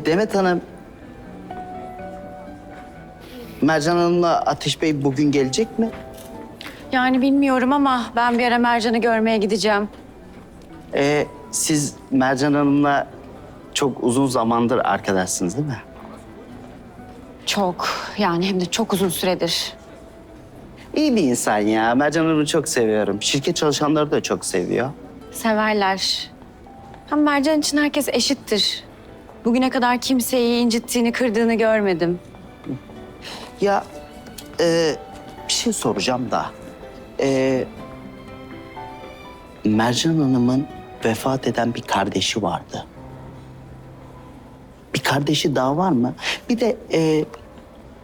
Demet Hanım, Mercan Hanım'la Ateş Bey bugün gelecek mi? Yani bilmiyorum ama ben bir ara Mercan'ı görmeye gideceğim. Siz Mercan Hanım'la çok uzun zamandır arkadaşsınız değil mi? Çok, yani hem de çok uzun süredir. İyi bir insan ya. Mercan Hanım'ı çok seviyorum. Şirket çalışanları da çok seviyor. Severler. Hem Mercan için herkes eşittir. Bugüne kadar kimseyi incittiğini, kırdığını görmedim. Ya bir şey soracağım da. Mercan Hanım'ın vefat eden bir kardeşi vardı. Bir kardeşi daha var mı? Bir de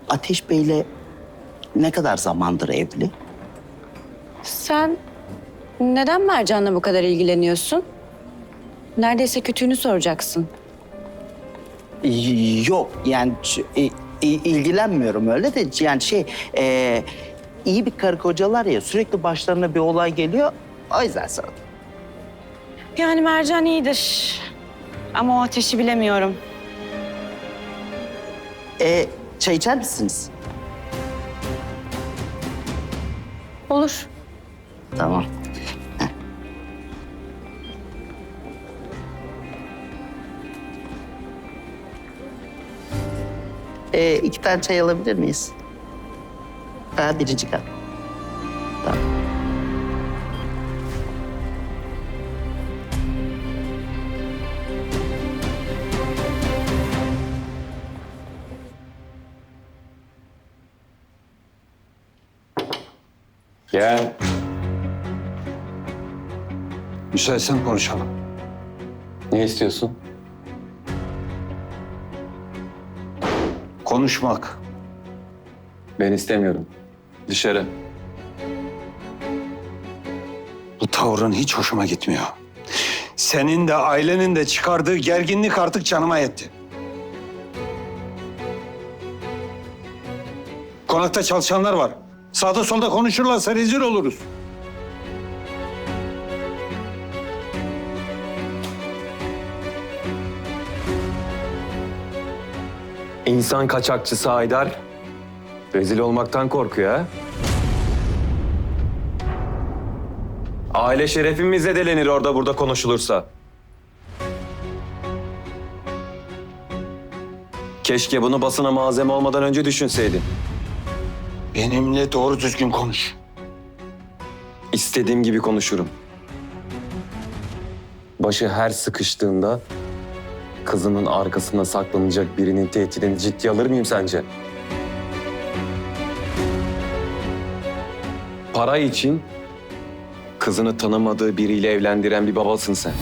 Ateş Bey'le ne kadar zamandır evli? Sen neden Mercan'la bu kadar ilgileniyorsun? Neredeyse kötüğünü soracaksın. Yok yani ilgilenmiyorum öyle de yani iyi bir karı kocalar ya sürekli başlarına bir olay geliyor o yüzden sordum. Yani Mercan iyidir. Ama o Ateş'i bilemiyorum. Çay içer misiniz? Olur. Tamam. İki tane çay alabilir miyiz? Birinci kat. Tamam. Gel. Müsaitsen konuşalım. Ne istiyorsun? Konuşmak. Ben istemiyorum. Dışarı. Bu tavrın hiç hoşuma gitmiyor. Senin de ailenin de çıkardığı gerginlik artık canıma yetti. Konakta çalışanlar var. Sağda solda konuşurlarsa rezil oluruz. İnsan kaçakçısı Haydar rezil olmaktan korkuyor ha? Aile şerefimiz zedelenir orada burada konuşulursa. Keşke bunu basına malzeme olmadan önce düşünseydin. Benimle doğru düzgün konuş. İstediğim gibi konuşurum. Başı her sıkıştığında kızının arkasında saklanacak birinin tehdidini ciddiye alır mıyım sence? Para için kızını tanımadığı biriyle evlendiren bir babasın sen.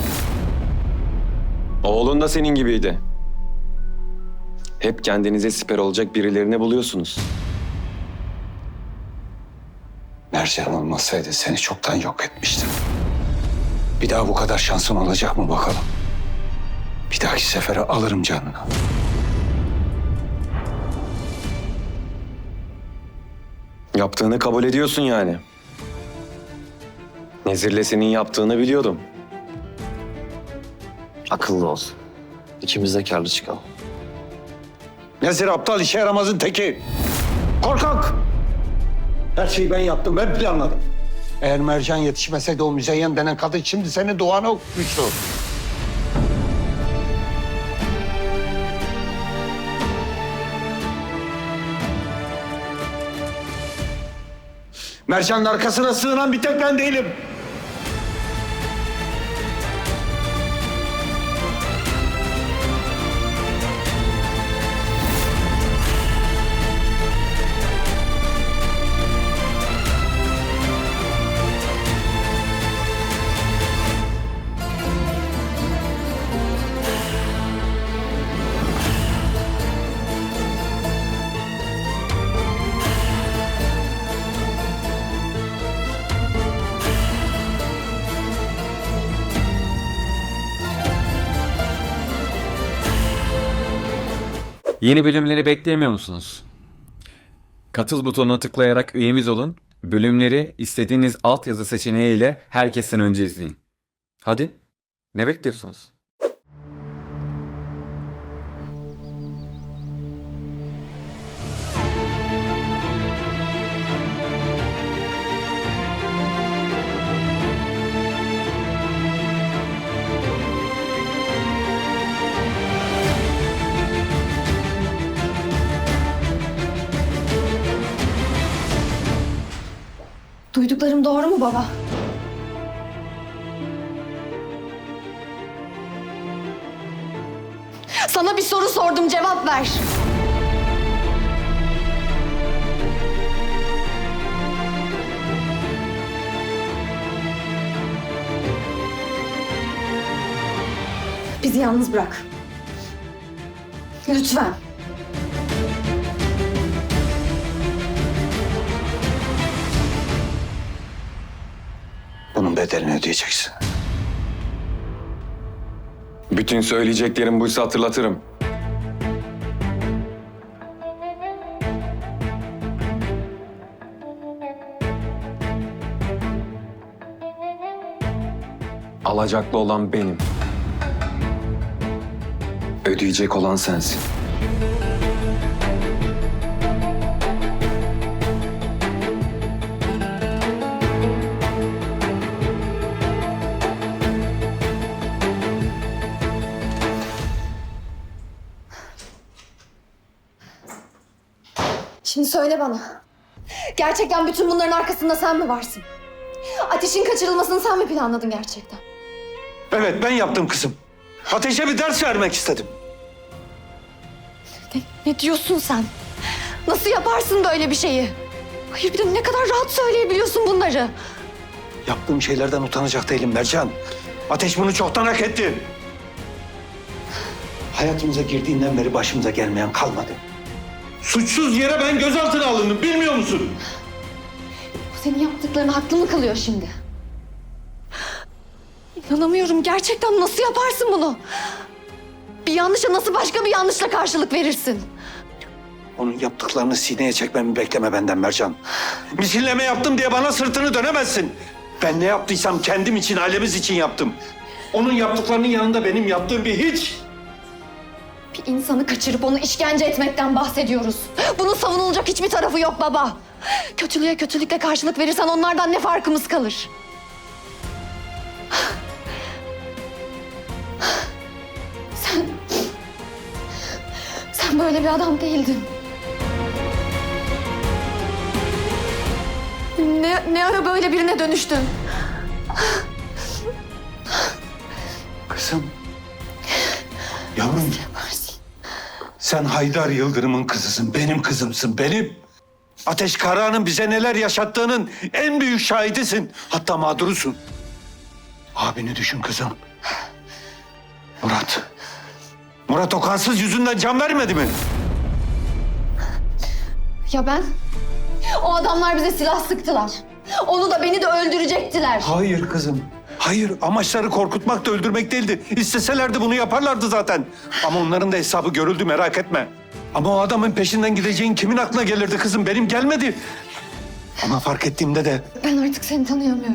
Oğlun da senin gibiydi. Hep kendinize siper olacak birilerini buluyorsunuz. Mercan olmasaydı seni çoktan yok etmiştim. Bir daha bu kadar şansın olacak mı bakalım? Bir dahaki sefere alırım canını. Yaptığını kabul ediyorsun yani. Nezir'le senin yaptığını biliyordum. Akıllı ol. İkimiz de karlı çıkalım. Nezir aptal işe yaramazın teki. Korkak! Her şeyi ben yaptım, ben planladım. Eğer Mercan yetişmeseydi o Müzeyyen denen kadın şimdi senin duanı okumuştu. Mercan'ın arkasına sığınan bir tek ben değilim. Yeni bölümleri bekleyemiyor musunuz? Katıl butonuna tıklayarak üyemiz olun. Bölümleri istediğiniz altyazı seçeneğiyle herkesten önce izleyin. Hadi, ne bekliyorsunuz? Duyduklarım doğru mu baba? Sana bir soru sordum, cevap ver. Bizi yalnız bırak. Lütfen. Bunun bedelini ödeyeceksin. Bütün söyleyeceklerim buysa hatırlatırım. Alacaklı olan benim. Ödeyecek olan sensin. Şimdi söyle bana. Gerçekten bütün bunların arkasında sen mi varsın? Ateşin kaçırılmasını sen mi planladın gerçekten? Evet, ben yaptım kızım. Ateşe bir ders vermek istedim. Ne diyorsun sen? Nasıl yaparsın böyle bir şeyi? Hayır, bir de ne kadar rahat söyleyebiliyorsun bunları. Yaptığım şeylerden utanacak değilim Mercan. Ateş bunu çoktan hak etti. Hayatımıza girdiğinden beri başımıza gelmeyen kalmadı. Suçsuz yere ben gözaltına alındım, bilmiyor musun? Bu senin yaptıklarını haklı mı kılıyor şimdi? İnanamıyorum, gerçekten nasıl yaparsın bunu? Bir yanlışa nasıl başka bir yanlışla karşılık verirsin? Onun yaptıklarını sineye çekmemi bekleme benden Mercan. Misilleme yaptım diye bana sırtını dönemezsin. Ben ne yaptıysam kendim için, ailemiz için yaptım. Onun yaptıklarının yanında benim yaptığım bir hiç. Bir insanı kaçırıp onu işkence etmekten bahsediyoruz. Bunun savunulacak hiçbir tarafı yok baba. Kötülüğe kötülükle karşılık verirsen onlardan ne farkımız kalır? Sen böyle bir adam değildin. Ne ara böyle birine dönüştün? Kızım. Yavrum. Sen Haydar Yıldırım'ın kızısın, benim kızımsın, benim. Ateş Karahan'ın bize neler yaşattığının en büyük şahidisin. Hatta mağdurusun. Abini düşün kızım. Murat. Murat o kansız yüzünden can vermedi mi? Ya ben? O adamlar bize silah sıktılar. Onu da beni de öldürecektiler. Hayır kızım. Hayır, amaçları korkutmak da öldürmek değildi. İsteselerdi bunu yaparlardı zaten. Ama onların da hesabı görüldü, merak etme. Ama o adamın peşinden gideceğin kimin aklına gelirdi kızım? Benim gelmedi. Ama fark ettiğimde de... Ben artık seni tanıyamıyorum.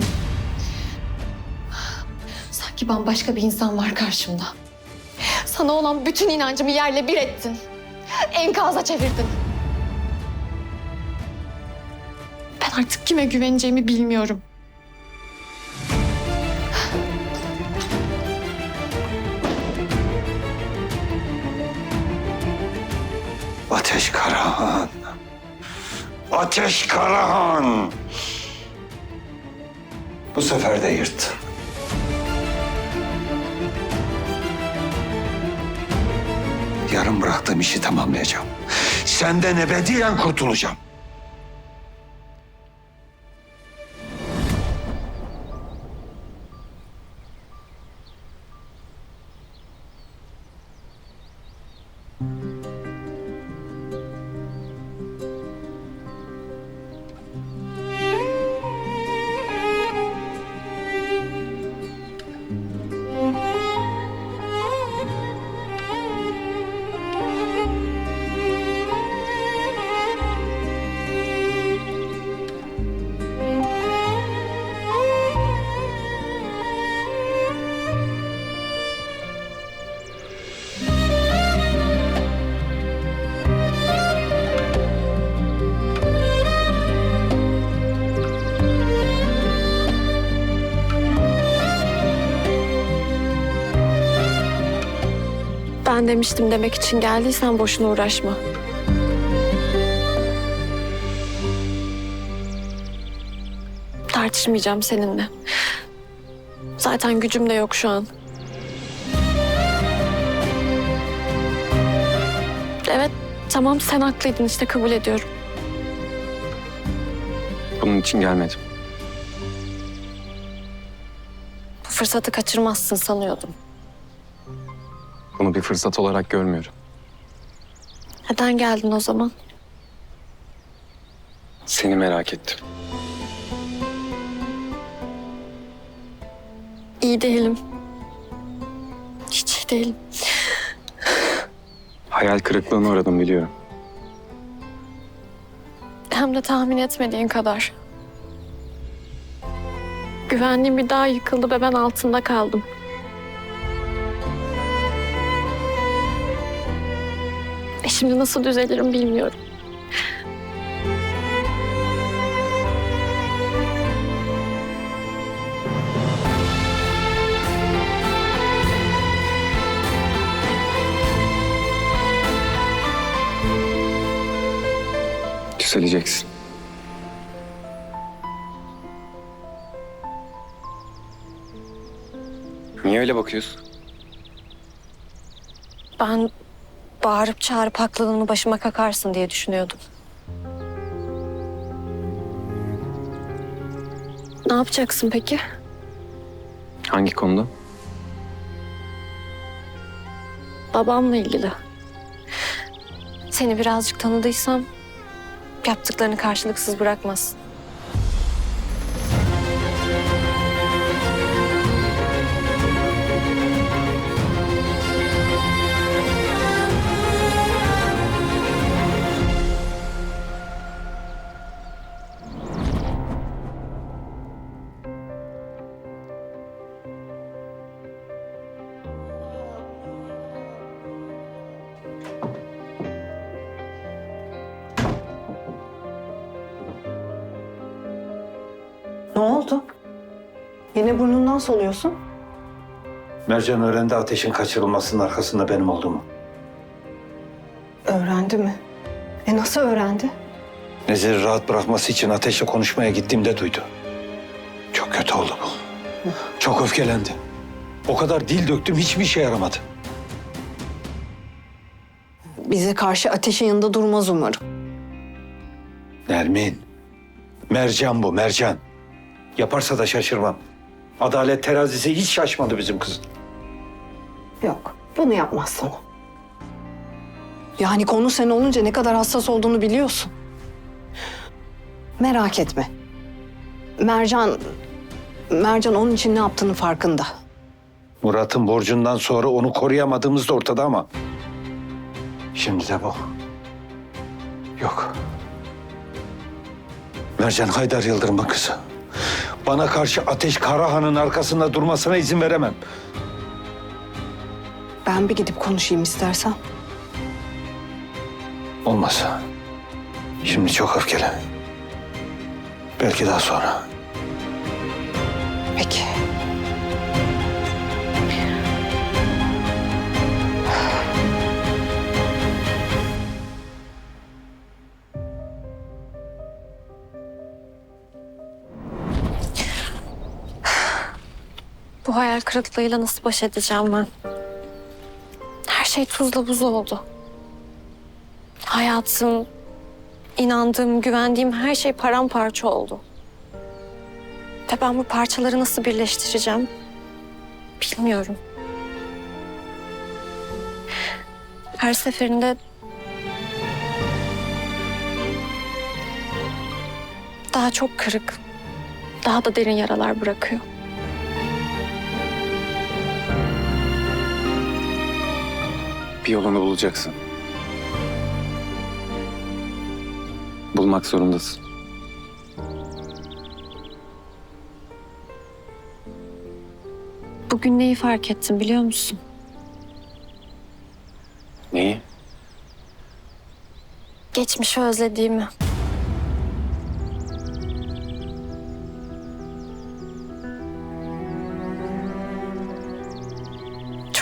Sanki bambaşka bir insan var karşımda. Sana olan bütün inancımı yerle bir ettin. Enkaza çevirdin. Ben artık kime güveneceğimi bilmiyorum. Ateş Karahan. Ateş Karahan. Bu sefer de yırttın. Yarın bıraktığım işi tamamlayacağım. Senden ebediyen kurtulacağım. Ben demiştim demek için geldiysen boşuna uğraşma. Tartışmayacağım seninle. Zaten gücüm de yok şu an. Evet, tamam sen haklıydın işte kabul ediyorum. Bunun için gelmedim. Bu fırsatı kaçırmazsın sanıyordum. Bunu bir fırsat olarak görmüyorum. Neden geldin o zaman? Seni merak ettim. İyi değilim. Hiç iyi değilim. Hayal kırıklığına uğradım biliyorum. Hem de tahmin etmediğin kadar. Güvenliğim bir daha yıkıldı ve ben altında kaldım. Şimdi nasıl düzelirim bilmiyorum. Düzeleceksin. Niye öyle bakıyorsun? Ben bağırıp çağırıp haklılığını başıma kakarsın diye düşünüyordum. Ne yapacaksın peki? Hangi konuda? Babamla ilgili. Seni birazcık tanıdıysam yaptıklarını karşılıksız bırakmazsın. Ne oldu? Yine burnundan soluyorsun. Mercan öğrendi ateşin kaçırılmasının arkasında benim olduğumu. Öğrendi mi? Nasıl öğrendi? Nezir'i rahat bırakması için ateşle konuşmaya gittiğimde duydu. Çok kötü oldu bu. Çok öfkelendi. O kadar dil döktüm hiçbir işe yaramadı. Bize karşı ateşin yanında durmaz umarım. Nermin. Mercan bu, Mercan. Yaparsa da şaşırmam. Adalet terazisi hiç şaşmadı bizim kızın. Yok, bunu yapmazsın. Yani konu sen olunca ne kadar hassas olduğunu biliyorsun. Merak etme. Mercan onun için ne yaptığının farkında. Murat'ın borcundan sonra onu koruyamadığımız da ortada ama... Şimdi de bu. Yok. Mercan Haydar Yıldırım'ın kızı. Bana karşı Ateş Karahan'ın arkasında durmasına izin veremem. Ben bir gidip konuşayım istersen. Olmaz. Şimdi çok öfkeli. Belki daha sonra. Peki. Bu hayal kırıklığıyla nasıl baş edeceğim ben? Her şey tuzla buz oldu. Hayatım, inandığım, güvendiğim her şey paramparça oldu. Ve ben bu parçaları nasıl birleştireceğim? Bilmiyorum. Her seferinde daha çok kırık, daha da derin yaralar bırakıyor. Bir yolunu bulacaksın. Bulmak zorundasın. Bugün neyi fark ettim biliyor musun? Neyi? Geçmişi özlediğimi.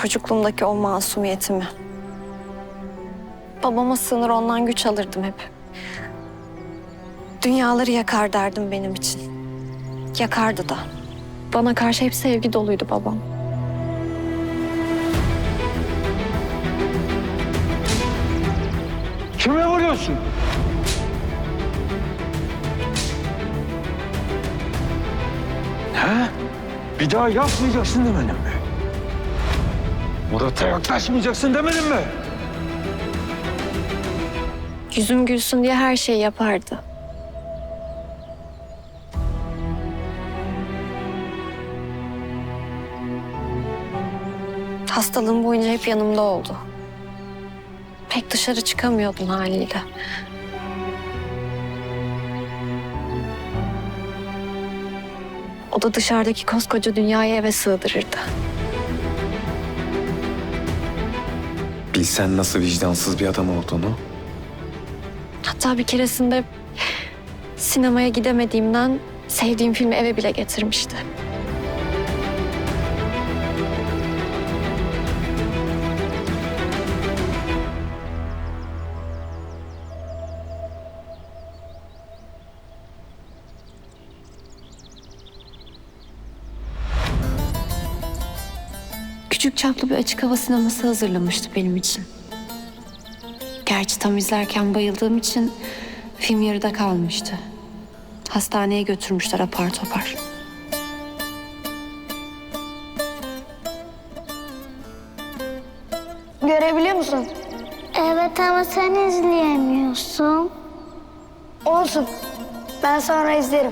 Çocukluğumdaki o masumiyetimi. Babama sığınır ondan güç alırdım hep. Dünyaları yakar derdim benim için. Yakardı da. Bana karşı hep sevgi doluydu babam. Kime vuruyorsun? He? Bir daha yapmayacaksın demedim mi? Murat'a yaklaşmayacaksın demedim mi? Yüzüm gülsün diye her şeyi yapardı. Hastalığım boyunca hep yanımda oldu. Pek dışarı çıkamıyordun haliyle. O da dışarıdaki koskoca dünyayı eve sığdırırdı. Bilsen nasıl vicdansız bir adam olduğunu. Hatta bir keresinde sinemaya gidemediğimden sevdiğim filmi eve bile getirmişti. Küçük çaplı bir açık hava sineması hazırlamıştı benim için. Gerçi tam izlerken bayıldığım için film yarıda kalmıştı. Hastaneye götürmüşler apar topar. Görebiliyor musun? Evet ama sen izleyemiyorsun. Olsun. Ben sonra izlerim.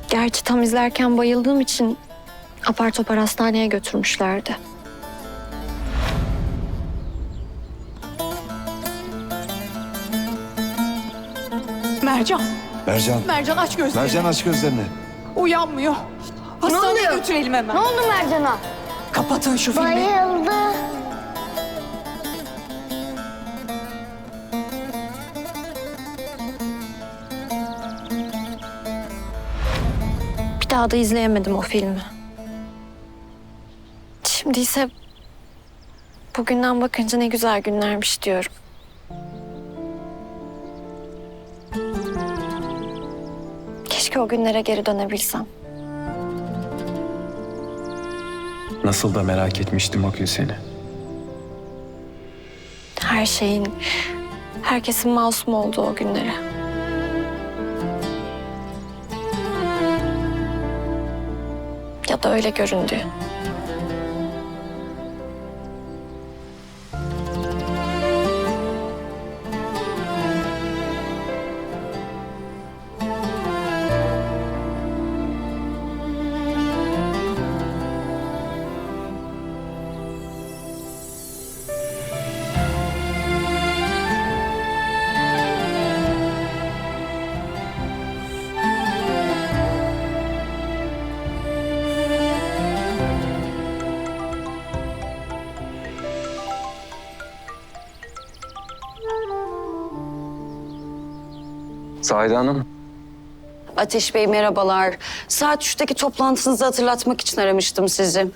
Gerçi tam izlerken bayıldığım için apar topar hastaneye götürmüşlerdi. Mercan. Mercan. Mercan aç gözlerini. Mercan aç gözlerini. Uyanmıyor. Hastaneye götürelim hemen. Ne oldu Mercan'a? Kapatın şu filmi. Bayıldı. Bir daha da izleyemedim o filmi. Şimdi ise bugünden bakınca ne güzel günlermiş diyorum. Keşke o günlere geri dönebilsem. Nasıl da merak etmiştim o gün seni. Her şeyin, herkesin masum olduğu o günlere. Ya da öyle göründü. Zahide Hanım. Ateş Bey merhabalar. Saat 3'teki toplantınızı hatırlatmak için aramıştım sizi.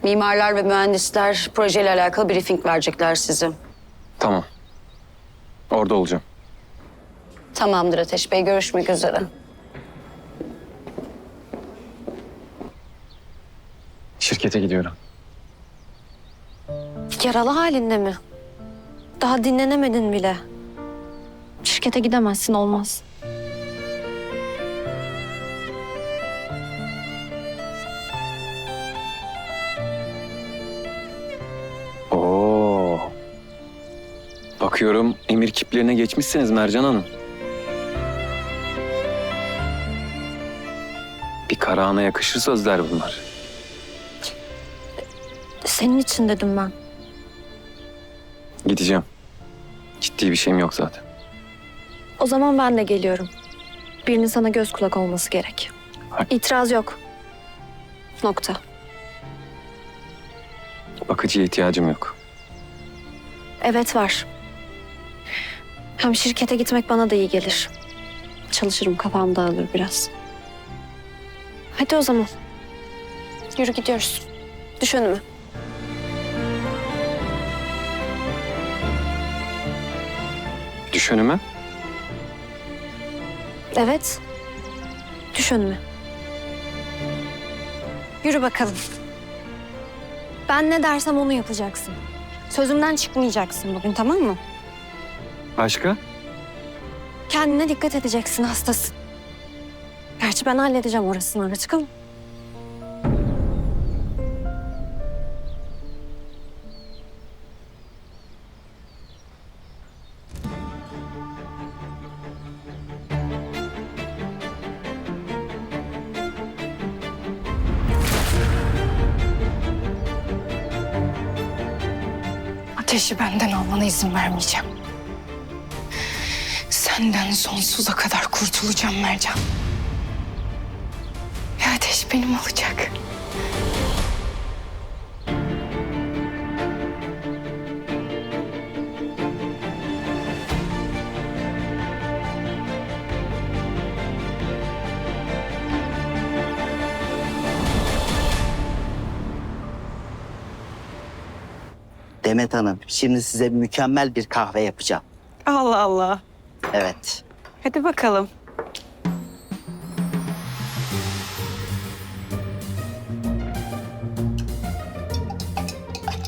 Mimarlar ve mühendisler projeyle alakalı briefing verecekler size. Tamam. Orada olacağım. Tamamdır Ateş Bey, görüşmek üzere. Şirkete gidiyorum. Yaralı halinde mi? Daha dinlenemedin bile. Şirkete gidemezsin, olmaz. Oo. Bakıyorum emir kiplerine geçmişsiniz Mercan Hanım. Bir Karahan'a yakışır sözler bunlar. Senin için dedim ben. Gideceğim. Ciddi bir şeyim yok zaten. O zaman ben de geliyorum. Birinin sana göz kulak olması gerek. İtiraz yok. Nokta. Bakıcıya ihtiyacım yok. Evet var. Hem şirkete gitmek bana da iyi gelir. Çalışırım, kafam dağılır biraz. Hadi o zaman. Yürü gidiyoruz. Düş önüme. Düş önüme. Evet. Düş önüme. Yürü bakalım. Ben ne dersem onu yapacaksın. Sözümden çıkmayacaksın bugün, tamam mı? Başka? Kendine dikkat edeceksin, hastasın. Gerçi ben halledeceğim orasını, ara çıkalım. Ateşi benden almana izin vermeyeceğim. Senden sonsuza kadar kurtulacağım Mercan. Ve Ateş benim olacak. Demet Hanım, şimdi size mükemmel bir kahve yapacağım. Allah Allah. Evet. Hadi bakalım.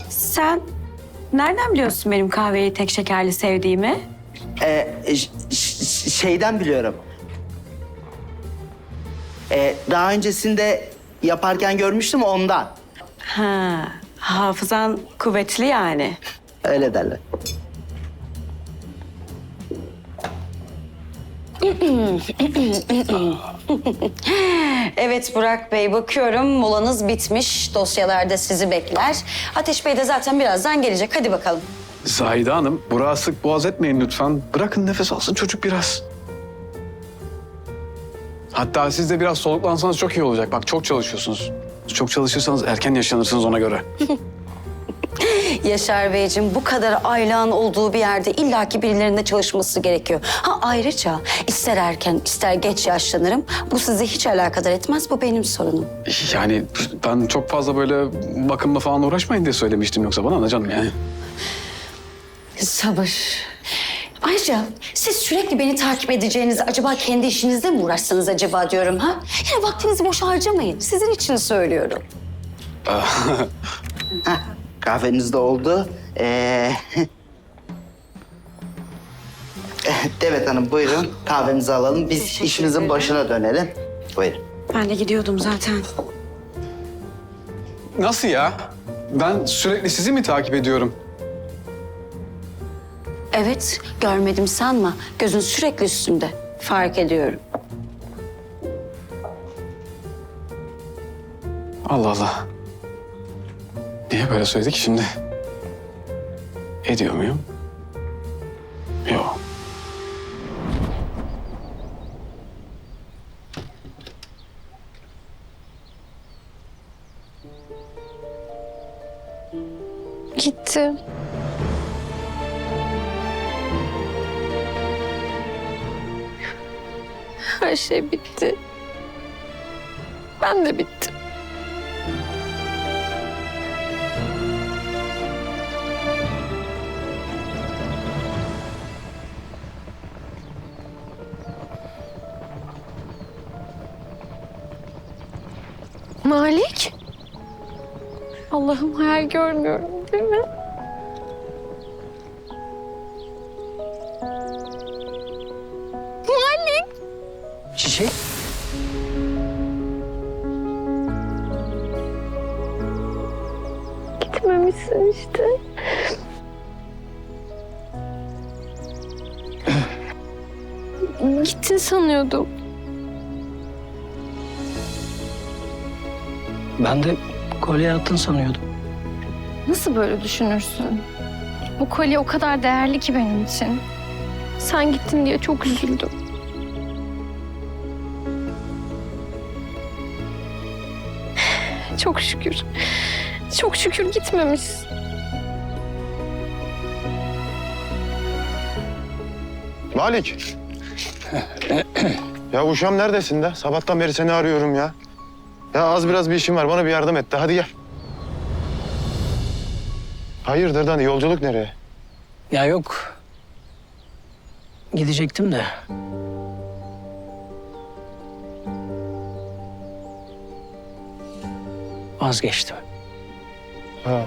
Sen nereden biliyorsun benim kahveyi tek şekerli sevdiğimi? Şeyden biliyorum. Daha öncesinde yaparken görmüştüm ondan. Ha, hafızan kuvvetli yani. Öyle derler. Evet Burak Bey, bakıyorum molanız bitmiş. Dosyalarda sizi bekler. Ateş Bey de zaten birazdan gelecek. Hadi bakalım. Zahide Hanım, Burak'ı sık boğaz etmeyin lütfen. Bırakın nefes alsın çocuk biraz. Hatta siz de biraz soluklansanız çok iyi olacak. Bak çok çalışıyorsunuz. Çok çalışırsanız erken yaşlanırsınız ona göre. Yaşar Beyciğim, bu kadar aylağın olduğu bir yerde illaki birilerinin de çalışması gerekiyor. Ha ayrıca ister erken ister geç yaşlanırım. Bu sizi hiç alakadar etmez. Bu benim sorunum. Yani ben çok fazla böyle bakımla falan uğraşmayın diye söylemiştim, yoksa bana ne canım yani. Sabır. Ayrıca siz sürekli beni takip edeceğinizi acaba kendi işinizde mi uğraşsanız acaba diyorum ha? Yani vaktinizi boş harcamayın. Sizin için söylüyorum. Kahveniz de oldu. Demet Hanım buyurun kahvenizi alalım. Biz işimizin başına dönelim. Buyurun. Ben de gidiyordum zaten. Nasıl ya? Ben sürekli sizi mi takip ediyorum? Evet, görmedim sanma. Gözün sürekli üstümde. Fark ediyorum. Allah Allah. Niye böyle söyledik şimdi? Ediyor muyum? Yok. Gitti. Her şey bitti. Ben de bittim. Malik? Allah'ım hayal görmüyorum değil mi? Malik! Çiçek? Gitmemişsin işte. Gittin sanıyordum. Ben de kolye attın sanıyordum. Nasıl böyle düşünürsün? Bu kolye o kadar değerli ki benim için. Sen gittin diye çok üzüldüm. Çok şükür. Çok şükür gitmemiş. Malik. Ya uşağım neredesin de? Sabahtan beri seni arıyorum ya. Ya az biraz bir işim var. Bana bir yardım et de. Hadi gel. Hayırdır Dani? Yolculuk nereye? Ya yok. Gidecektim de. Vazgeçtim. Ha.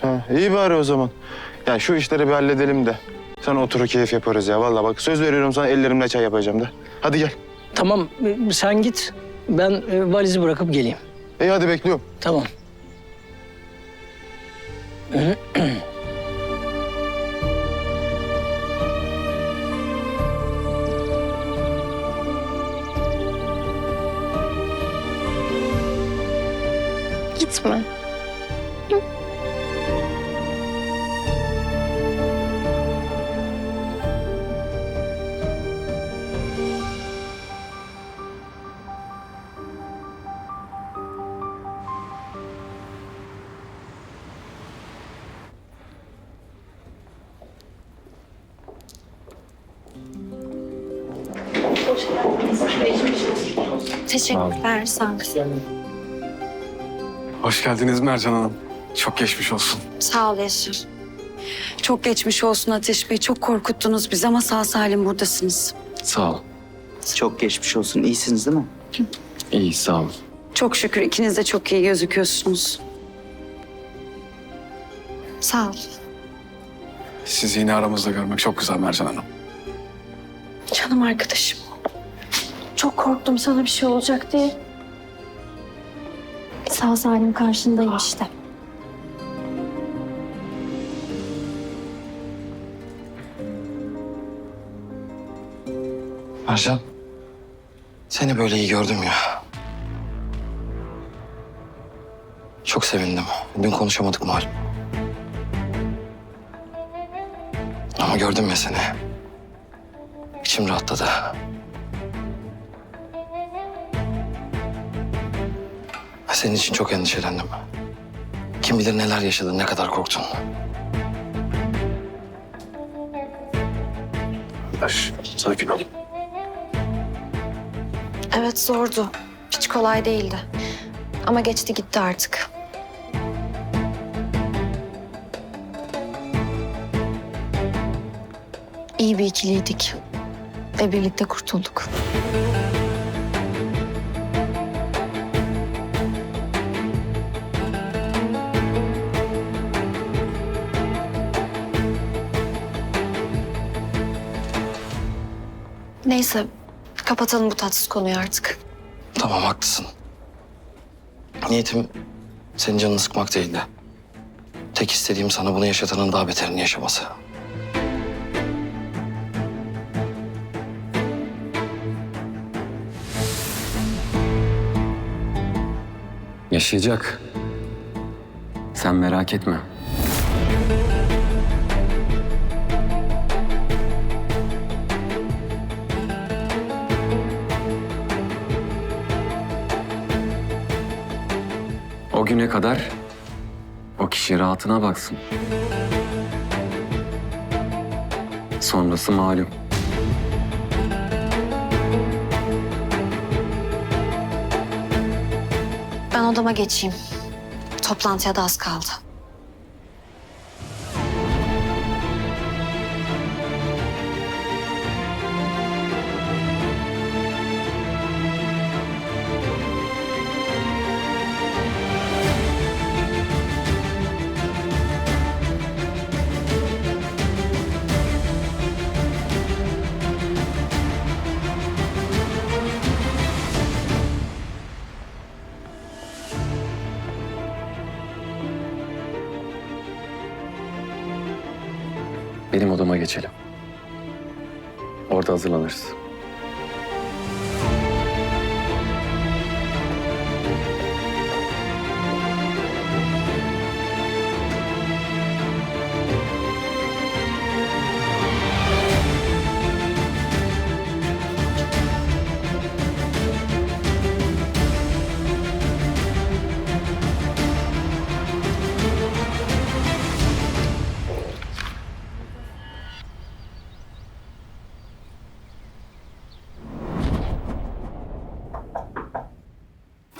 Ha, iyi bari o zaman. Ya şu işleri bir halledelim de. Sen oturur keyif yaparız ya. Vallahi bak söz veriyorum sana ellerimle çay yapacağım da. Hadi gel. Tamam sen git. Ben valizi bırakıp geleyim. İyi hadi bekliyorum. Tamam. Gitme. Teşekkürler, sağ olun. Hoş geldiniz Mercan Hanım. Çok geçmiş olsun. Sağ ol Yaşar. Çok geçmiş olsun Ateş Bey. Çok korkuttunuz bizi ama sağ salim buradasınız. Sağ ol. Çok geçmiş olsun. İyisiniz değil mi? İyi sağ ol. Çok şükür ikiniz de çok iyi gözüküyorsunuz. Sağ ol. Sizi yine aramızda görmek çok güzel Mercan Hanım. Canım arkadaşım. Çok korktum sana bir şey olacak diye. Sağ salim karşındayım işte. Mercan. Seni böyle iyi gördüm ya. Çok sevindim. Dün konuşamadık malum. Ama gördüm ya seni. İçim rahatladı. Senin için çok endişelendim. Kim bilir neler yaşadın, ne kadar korktun. Sakin ol. Evet zordu. Hiç kolay değildi. Ama geçti gitti artık. İyi bir ikiliydik. Ve birlikte kurtulduk. Neyse, kapatalım bu tatsız konuyu artık. Tamam, haklısın. Niyetim senin canını sıkmak değildi. Tek istediğim sana bunu yaşatanın daha beterini yaşaması. Yaşayacak. Sen merak etme. O güne kadar o kişi rahatına baksın. Sonrası malum. Ben odama geçeyim. Toplantıya da az kaldı. Benim odama geçelim. Orada hazırlanırız.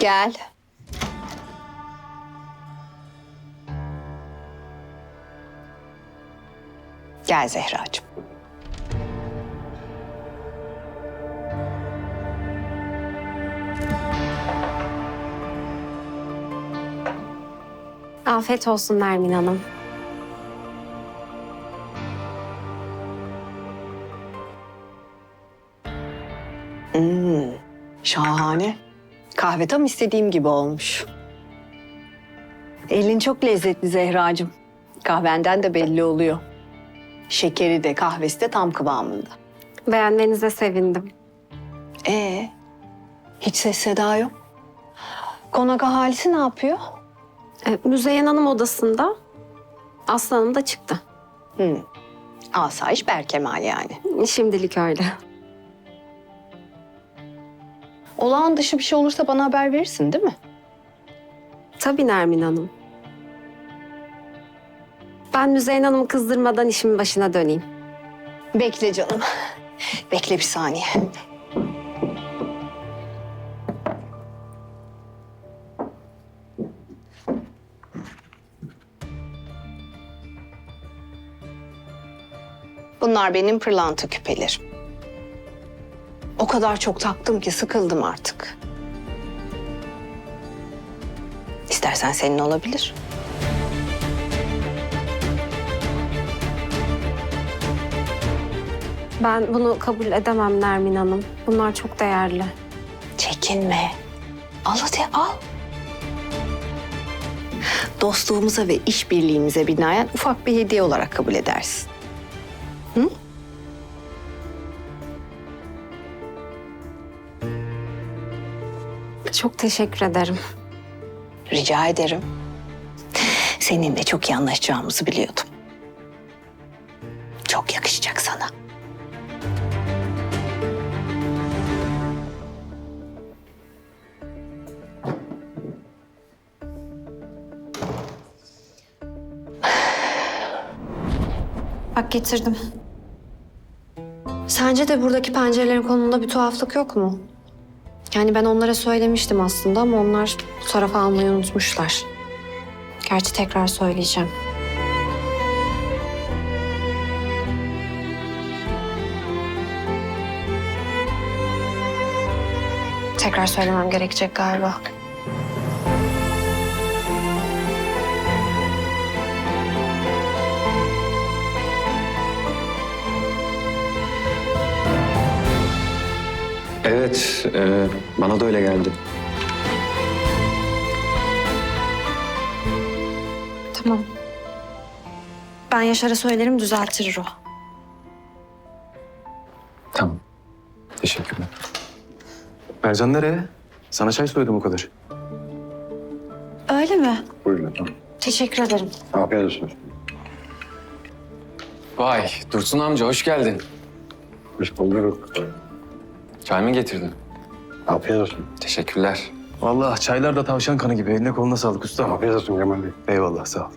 Gel. Gel Zehracığım. Afiyet olsun Nermin Hanım. Şahane. Kahve tam istediğim gibi olmuş. Elin çok lezzetli Zehracığım. Kahvenden de belli oluyor. Şekeri de kahvesi de tam kıvamında. Beğenmenize sevindim. Hiç ses seda yok. Konak ahalisi ne yapıyor? Müzeyyen Hanım odasında. Aslı Hanım da çıktı. Asayiş berkemal yani. Şimdilik öyle. Olağan dışı bir şey olursa bana haber verirsin değil mi? Tabii Nermin Hanım. Ben Müzeyyen Hanım'ı kızdırmadan işimin başına döneyim. Bekle canım. Bekle bir saniye. Bunlar benim pırlanta küpelerim. O kadar çok taktım ki sıkıldım artık. İstersen senin olabilir. Ben bunu kabul edemem Nermin Hanım. Bunlar çok değerli. Çekinme. Al hadi al. Dostluğumuza ve işbirliğimize binaen ufak bir hediye olarak kabul edersin. Hı? Çok teşekkür ederim. Rica ederim. Seninle çok iyi anlaşacağımızı biliyordum. Çok yakışacak sana. Bak getirdim. Sence de buradaki pencerelerin konumunda bir tuhaflık yok mu? Yani ben onlara söylemiştim aslında ama onlar bu tarafa almayı unutmuşlar. Gerçi tekrar söyleyeceğim. Tekrar söylemem gerekecek galiba. Evet, bana da öyle geldi. Tamam. Ben Yaşar'a söylerim, düzeltir o. Tamam. Teşekkürler. Mercan nereye? Sana çay söyledim o kadar. Öyle mi? Buyurun efendim. Teşekkür ederim. Afiyet olsun. Vay, Dursun amca hoş geldin. Hoş bulduk. Çay mı getirdin? Afiyet olsun. Teşekkürler. Vallahi çaylar da tavşan kanı gibi. Eline koluna sağlık usta. Afiyet olsun Kemal Bey. Eyvallah sağ ol.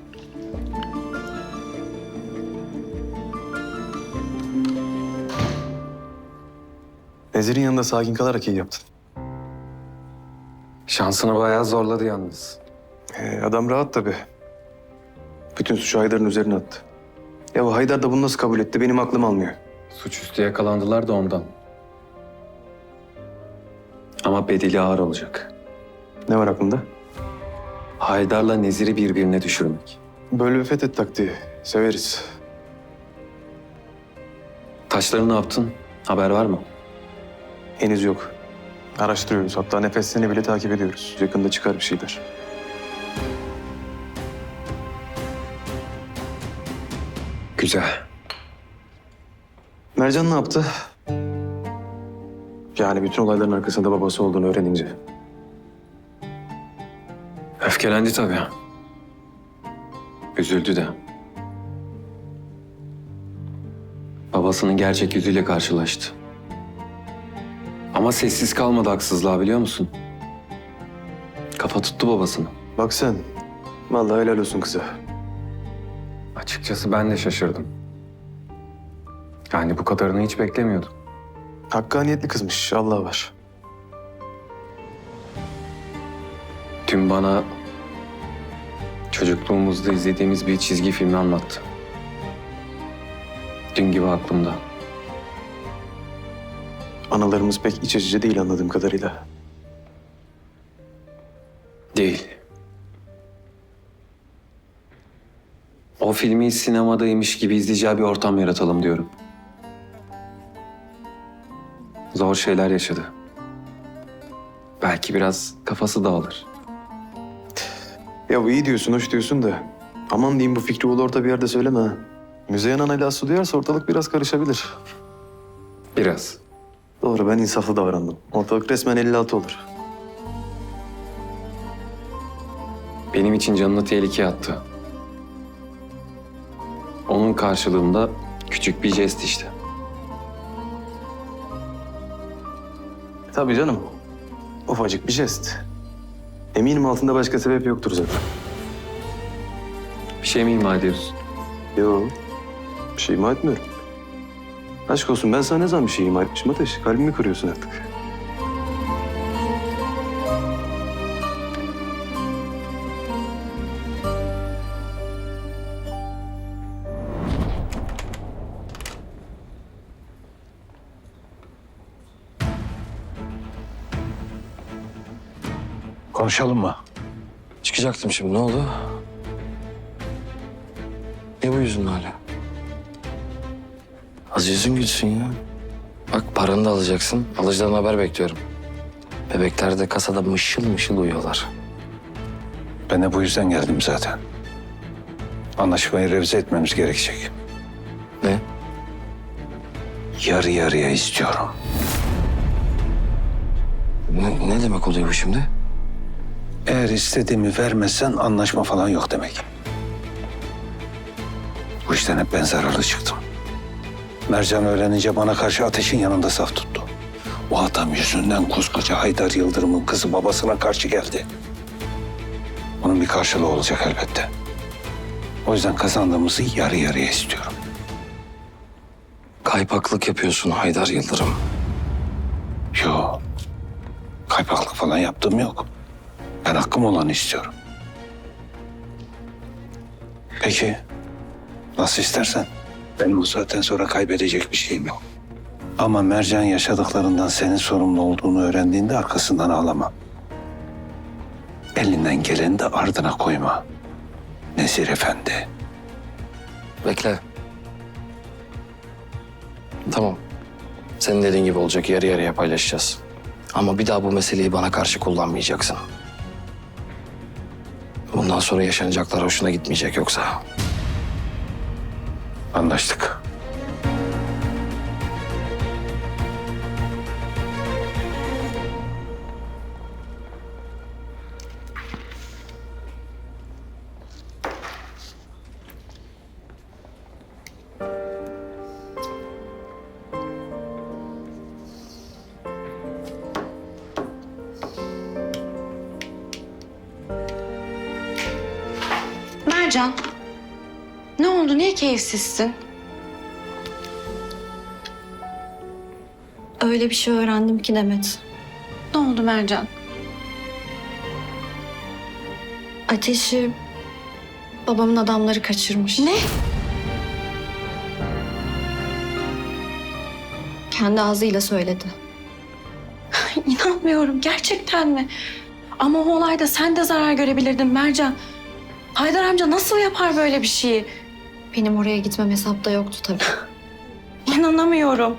Nezir'in yanında sakin kalarak iyi yaptın. Şansını bayağı zorladı yalnız. Adam rahat tabii. Bütün suçu Haydar'ın üzerine attı. Ya bu Haydar da bunu nasıl kabul etti benim aklım almıyor. Suçüstü yakalandılar da ondan. Ama bedeli ağır olacak. Ne var aklında? Haydar'la Nezir'i birbirine düşürmek. Böyle bir fethet taktiği. Severiz. Taşları ne yaptın? Haber var mı? Henüz yok. Araştırıyoruz. Hatta nefeslerini bile takip ediyoruz. Yakında çıkar bir şeyler. Güzel. Mercan ne yaptı? Yani bütün olayların arkasında babası olduğunu öğrenince. Öfkelendi tabii. Üzüldü de. Babasının gerçek yüzüyle karşılaştı. Ama sessiz kalmadı haksızlığa biliyor musun? Kafa tuttu babasını. Bak sen. Vallahi helal olsun kıza. Açıkçası ben de şaşırdım. Yani bu kadarını hiç beklemiyordum. Hakkaniyetli kızmış. Allah var. Dün bana çocukluğumuzda izlediğimiz bir çizgi filmi anlattı. Dün gibi aklımda. Analarımız pek iç açıcı değil anladığım kadarıyla. Değil. O filmi sinemadaymış gibi izleyeceği bir ortam yaratalım diyorum. Zor şeyler yaşadı. Belki biraz kafası dağılır. Ya bu iyi diyorsun, hoş diyorsun da. Aman diyeyim bu fikri ulu orta bir yerde söyleme ha. Müzeyyen Ana ile Aslı duyarsa ortalık biraz karışabilir. Biraz. Doğru, ben insaflı davrandım. Ortalık resmen 56 olur. Benim için canını tehlikeye attı. Onun karşılığında küçük bir jest işte. Tabii canım. Ufacık bir jest. Eminim altında başka sebep yoktur zaten. Bir şey mi ima ediyorsun? Yok. Bir şey ima etmiyorum. Aşk olsun, ben sana ne zaman bir şey ima etmişim Ateş? Kalbimi kırıyorsun artık. Konuşalım mı? Çıkacaktım şimdi. Ne oldu? Ne bu yüzün hala? Az yüzün gülsün ya. Bak paranı da alacaksın. Alıcıdan haber bekliyorum. Bebekler de kasada mışıl mışıl uyuyorlar. Ben de bu yüzden geldim zaten. Anlaşmayı revize etmemiz gerekecek. Ne? Yarı yarıya istiyorum. Ne demek oluyor bu şimdi? Eğer istediğimi vermezsen anlaşma falan yok demek. Bu işten hep ben zararlı çıktım. Mercan öğrenince bana karşı Ateş'in yanında saf tuttu. O adam yüzünden koskoca Haydar Yıldırım'ın kızı babasına karşı geldi. Bunun bir karşılığı olacak elbette. O yüzden kazandığımızı yarı yarıya istiyorum. Kaypaklık yapıyorsun Haydar Yıldırım. Yok. Kaypaklık falan yaptığım yok. Ben hakkım olanı istiyorum. Peki. Nasıl istersen. Benim bu saatten sonra kaybedecek bir şeyim yok. Ama Mercan yaşadıklarından senin sorumlu olduğunu öğrendiğinde arkasından ağlama. Elinden geleni de ardına koyma. Nezir Efendi. Bekle. Tamam. Senin dediğin gibi olacak. Yarı yarıya paylaşacağız. Ama bir daha bu meseleyi bana karşı kullanmayacaksın. Bundan sonra yaşanacaklar hoşuna gitmeyecek yoksa. Anlaştık. Mercan, ne oldu? Niye keyifsizsin? Öyle bir şey öğrendim ki Demet. Ne oldu Mercan? Ateş'i babamın adamları kaçırmış. Ne? Kendi ağzıyla söyledi. İnanmıyorum. Gerçekten mi? Ama o olayda sen de zarar görebilirdin Mercan. Haydar amca nasıl yapar böyle bir şeyi? Benim oraya gitmem hesapta yoktu tabii. İnanamıyorum.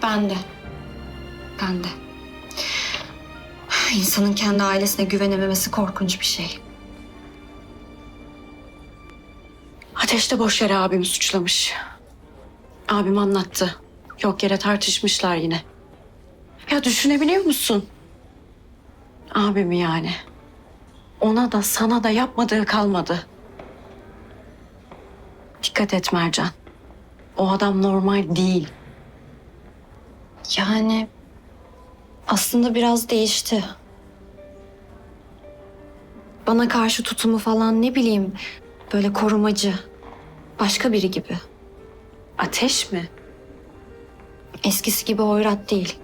Ben de. İnsanın kendi ailesine güvenememesi korkunç bir şey. Ateş de boş yere abimi suçlamış. Abim anlattı. Yok yere tartışmışlar yine. Ya düşünebiliyor musun? Abimi yani. Ona da sana da yapmadığı kalmadı. Dikkat et Mercan. O adam normal değil. Yani aslında biraz değişti. Bana karşı tutumu falan ne bileyim böyle korumacı. Başka biri gibi. Ateş mi? Eskisi gibi hoyrat değil.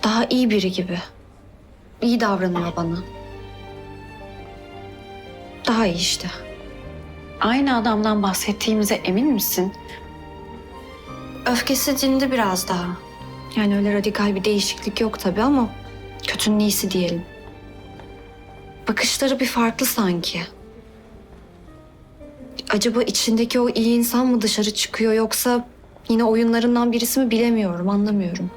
Daha iyi biri gibi. İyi davranıyor bana. Daha iyi işte. Aynı adamdan bahsettiğimize emin misin? Öfkesi dindi biraz daha. Yani öyle radikal bir değişiklik yok tabii ama kötünün iyisi diyelim. Bakışları bir farklı sanki. Acaba içindeki o iyi insan mı dışarı çıkıyor yoksa yine oyunlarından birisi mi bilemiyorum, anlamıyorum.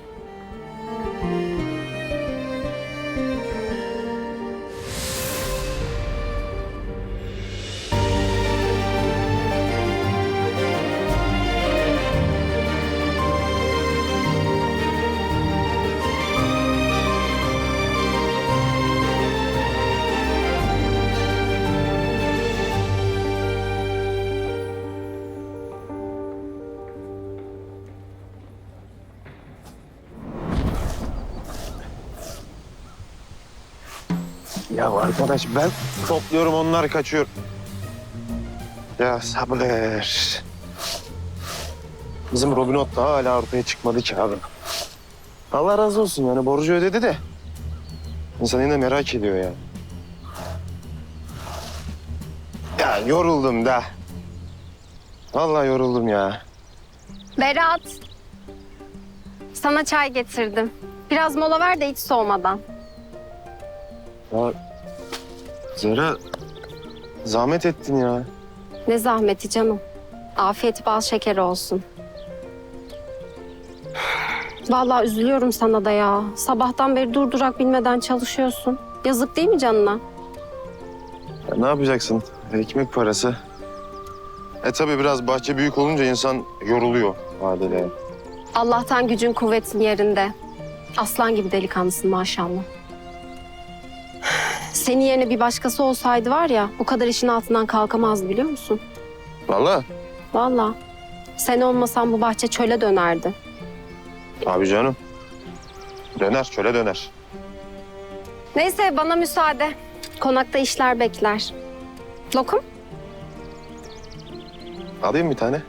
Ya arkadaş ben topluyorum onlar kaçıyor. Ya sabır. Bizim Robin Hood da hala ortaya çıkmadı ki abi. Allah razı olsun yani borcu ödedi de. İnsan yine merak ediyor ya. Ya yoruldum da. Vallahi yoruldum ya. Berat. Sana çay getirdim. Biraz mola ver de hiç soğumadan. Ya Zehra zahmet ettin ya. Ne zahmeti canım. Afiyet bal şeker olsun. Vallahi üzülüyorum sana da ya. Sabahtan beri durdurak bilmeden çalışıyorsun. Yazık değil mi canına? Ya ne yapacaksın? Ekmek parası. Tabii biraz bahçe büyük olunca insan yoruluyor haliyle. Allah'tan gücün kuvvetin yerinde. Aslan gibi delikanlısın maşallah. Senin yerine bir başkası olsaydı var ya bu kadar işin altından kalkamazdı biliyor musun? Vallahi. Vallahi. Sen olmasan bu bahçe çöle dönerdi. Abi canım. Döner, çöle döner. Neyse bana müsaade. Konakta işler bekler. Lokum? Alayım bir tane.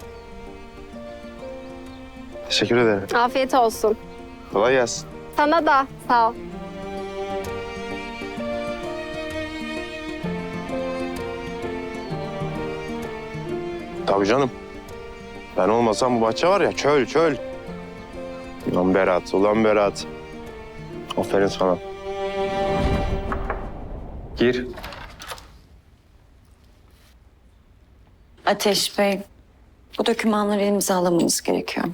Teşekkür ederim. Afiyet olsun. Kolay gelsin. Sana da sağ ol. Tabii canım. Ben olmasam bu bahçe var ya çöl çöl. Ulan Berat, ulan Berat. Aferin sana. Gir. Ateş Bey, bu dokümanları imzalamamız gerekiyor.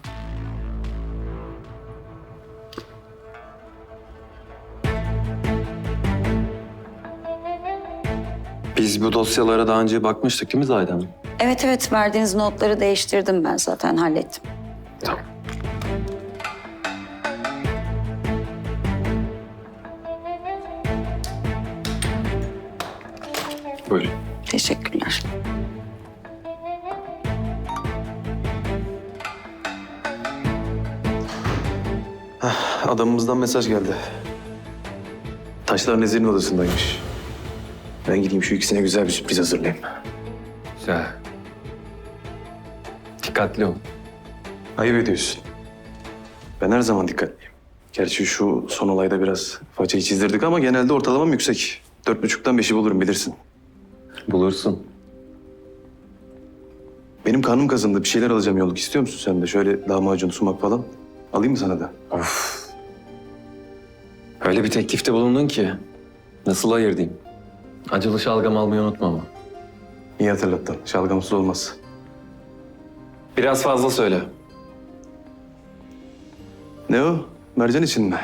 Biz bu dosyalara daha önce bakmıştık değil mi Zahide Hanım? Evet evet, verdiğiniz notları değiştirdim ben zaten, hallettim. Tamam. Buyurun. Teşekkürler. Adamımızdan mesaj geldi. Taşlar Nezir'in odasındaymış. Ben gideyim şu ikisine güzel bir sürpriz hazırlayayım. Güzel. Dikkatli ol. Ayıp ediyorsun. Ben her zaman dikkatliyim. Gerçi şu son olayda biraz façayı çizdirdik ama genelde ortalamam yüksek. 4,5'tan 5'i bulurum bilirsin. Bulursun. Benim karnım kazındı. Bir şeyler alacağım yolluk. İstiyor musun sen de? Şöyle lahmacun, sumak falan. Alayım mı sana da? Of. Öyle bir teklifte bulundun ki. Nasıl hayır diyeyim? Acılı şalgam almayı unutma ama. İyi hatırlattın. Şalgamsız olmaz. Biraz fazla söyle. Ne o? Mercan için mi?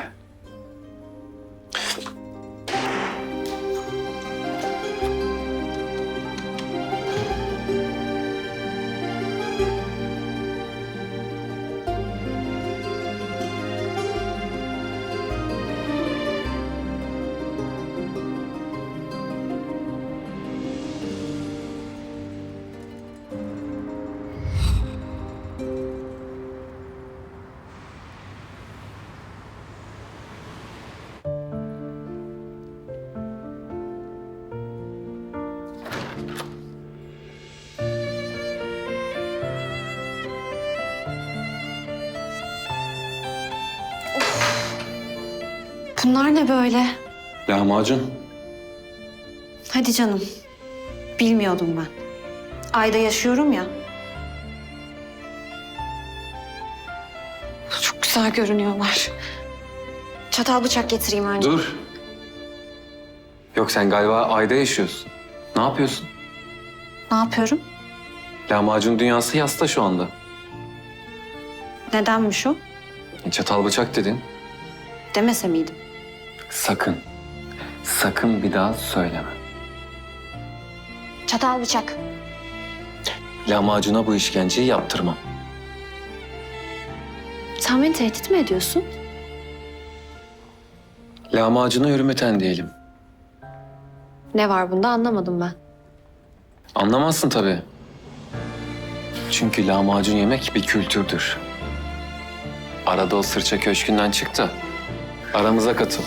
Bunlar ne böyle? Lahmacun. Hadi canım. Bilmiyordum ben. Ayda yaşıyorum ya. Çok güzel görünüyorlar. Çatal bıçak getireyim önce. Dur. Yok sen galiba ayda yaşıyorsun. Ne yapıyorsun? Ne yapıyorum? Lahmacun dünyası yasta şu anda. Nedenmiş o? Çatal bıçak dedin. Demese miydim? Sakın. Sakın bir daha söyleme. Çatal bıçak. Lahmacuna bu işkenceyi yaptırmam. Sen beni tehdit mi ediyorsun? Lahmacuna hürmeten diyelim. Ne var bunda anlamadım ben. Anlamazsın tabii. Çünkü lahmacun yemek bir kültürdür. Arada o sırça köşkünden çıktı. Aramıza katıl.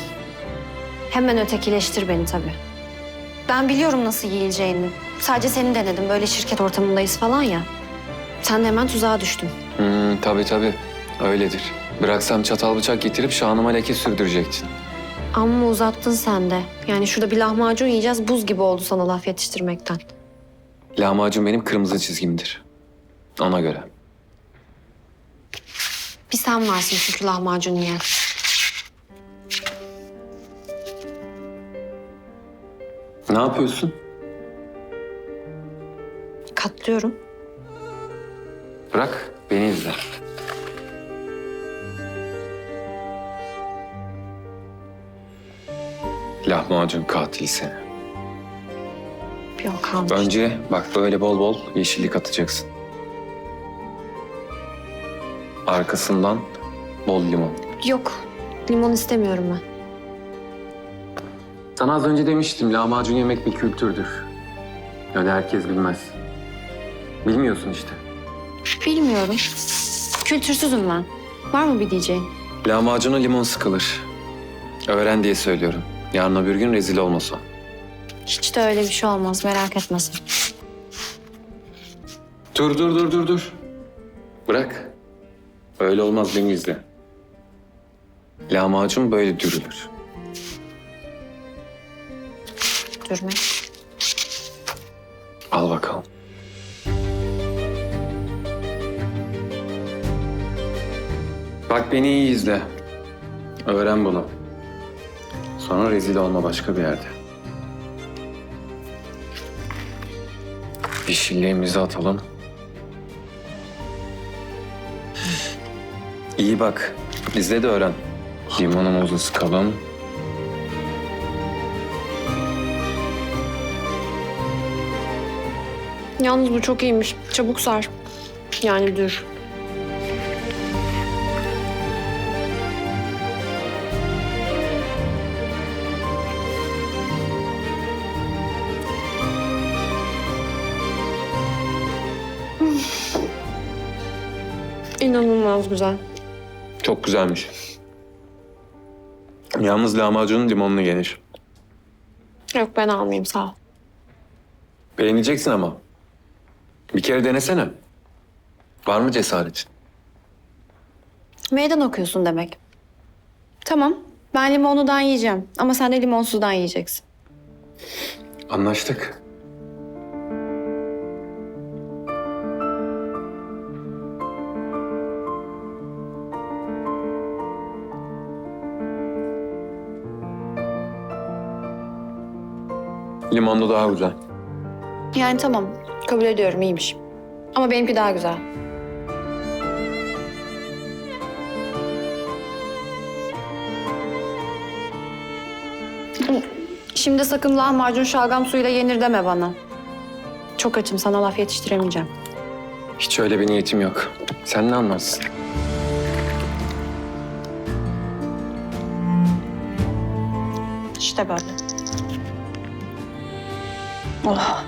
Hemen ötekileştir beni tabii. Ben biliyorum nasıl yiyileceğini. Sadece seni denedim. Böyle şirket ortamındayız falan ya. Sen de hemen tuzağa düştün. Tabii. Öyledir. Bıraksam çatal bıçak getirip şanıma leke sürdürecektin. Amma uzattın sen de. Yani şurada bir lahmacun yiyeceğiz. Buz gibi oldu sana laf yetiştirmekten. Lahmacun benim kırmızı çizgimdir. Ona göre. Bir sen varsın çünkü lahmacun yiyen. Ne yapıyorsun? Katlıyorum. Bırak, beni izle. Lahmacun katil seni. Yok kalmış. Önce bak böyle bol bol yeşillik atacaksın. Arkasından bol limon. Yok. Limon istemiyorum ben. Sana az önce demiştim lahmacun yemek bir kültürdür. Öyle herkes bilmez. Bilmiyorsun işte. Bilmiyorum. Kültürsüzüm ben. Var mı bir diyeceğin? Lahmacuna limon sıkılır. Öğren diye söylüyorum. Yarın öbür gün rezil olmasın. Hiç de öyle bir şey olmaz merak etme sen. Dur. Bırak. Öyle olmaz beni izle. Lahmacun böyle dürülür. Dürme. Al bakalım. Bak beni iyi izle. Öğren bunu. Sonra rezil olma başka bir yerde. Yeşilliğimizi atalım. İyi bak. İzle de öğren. Limonumuzu sıkalım. Yalnız bu çok iyiymiş. Çabuk sar. Yani dur. İnanılmaz güzel. Çok güzelmiş. Yalnız lahmacunun limonlu yenir. Yok ben almayayım sağ ol. Beğeneceksin ama. Bir kere denesene. Var mı cesaretin? Meydan okuyorsun demek. Tamam. Ben limonludan yiyeceğim. Ama sen de limonsuzdan yiyeceksin. Anlaştık. Limonlu daha güzel. Yani tamam. Kabul ediyorum iyiymiş. Ama benimki daha güzel. Şimdi sakın lahmacun şalgam suyuyla yenir deme bana. Çok açım sana laf yetiştiremeyeceğim. Hiç öyle bir niyetim yok. Sen ne anlarsın? İşte böyle. Oh.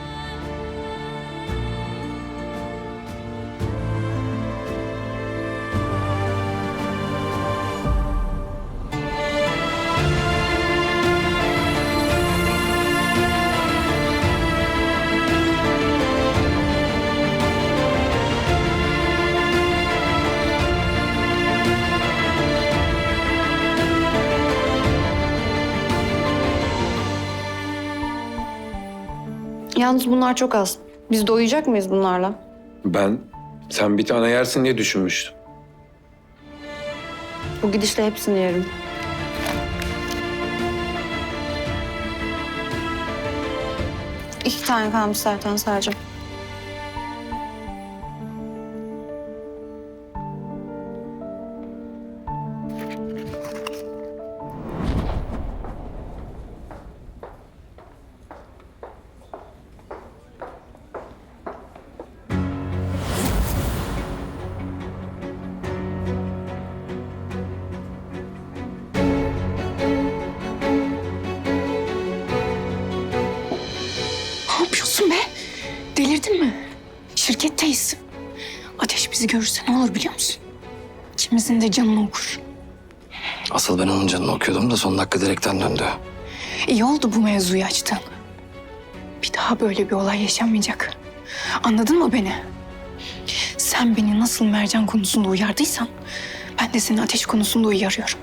Yalnız bunlar çok az. Biz doyacak mıyız bunlarla? Sen bir tane yersin diye düşünmüştüm. Bu gidişle hepsini yerim. İki tane kalmış zaten sadece. Ne yapıyorsun be? Delirdin mi? Şirketteyiz. Ateş bizi görürse ne olur biliyor musun? İkimizin de canını okur. Asıl ben onun canını okuyordum da son dakika direkten döndü. İyi oldu bu mevzuyu açtın. Bir daha böyle bir olay yaşanmayacak. Anladın mı beni? Sen beni nasıl Mercan konusunda uyardıysan... ...ben de seni Ateş konusunda uyarıyorum.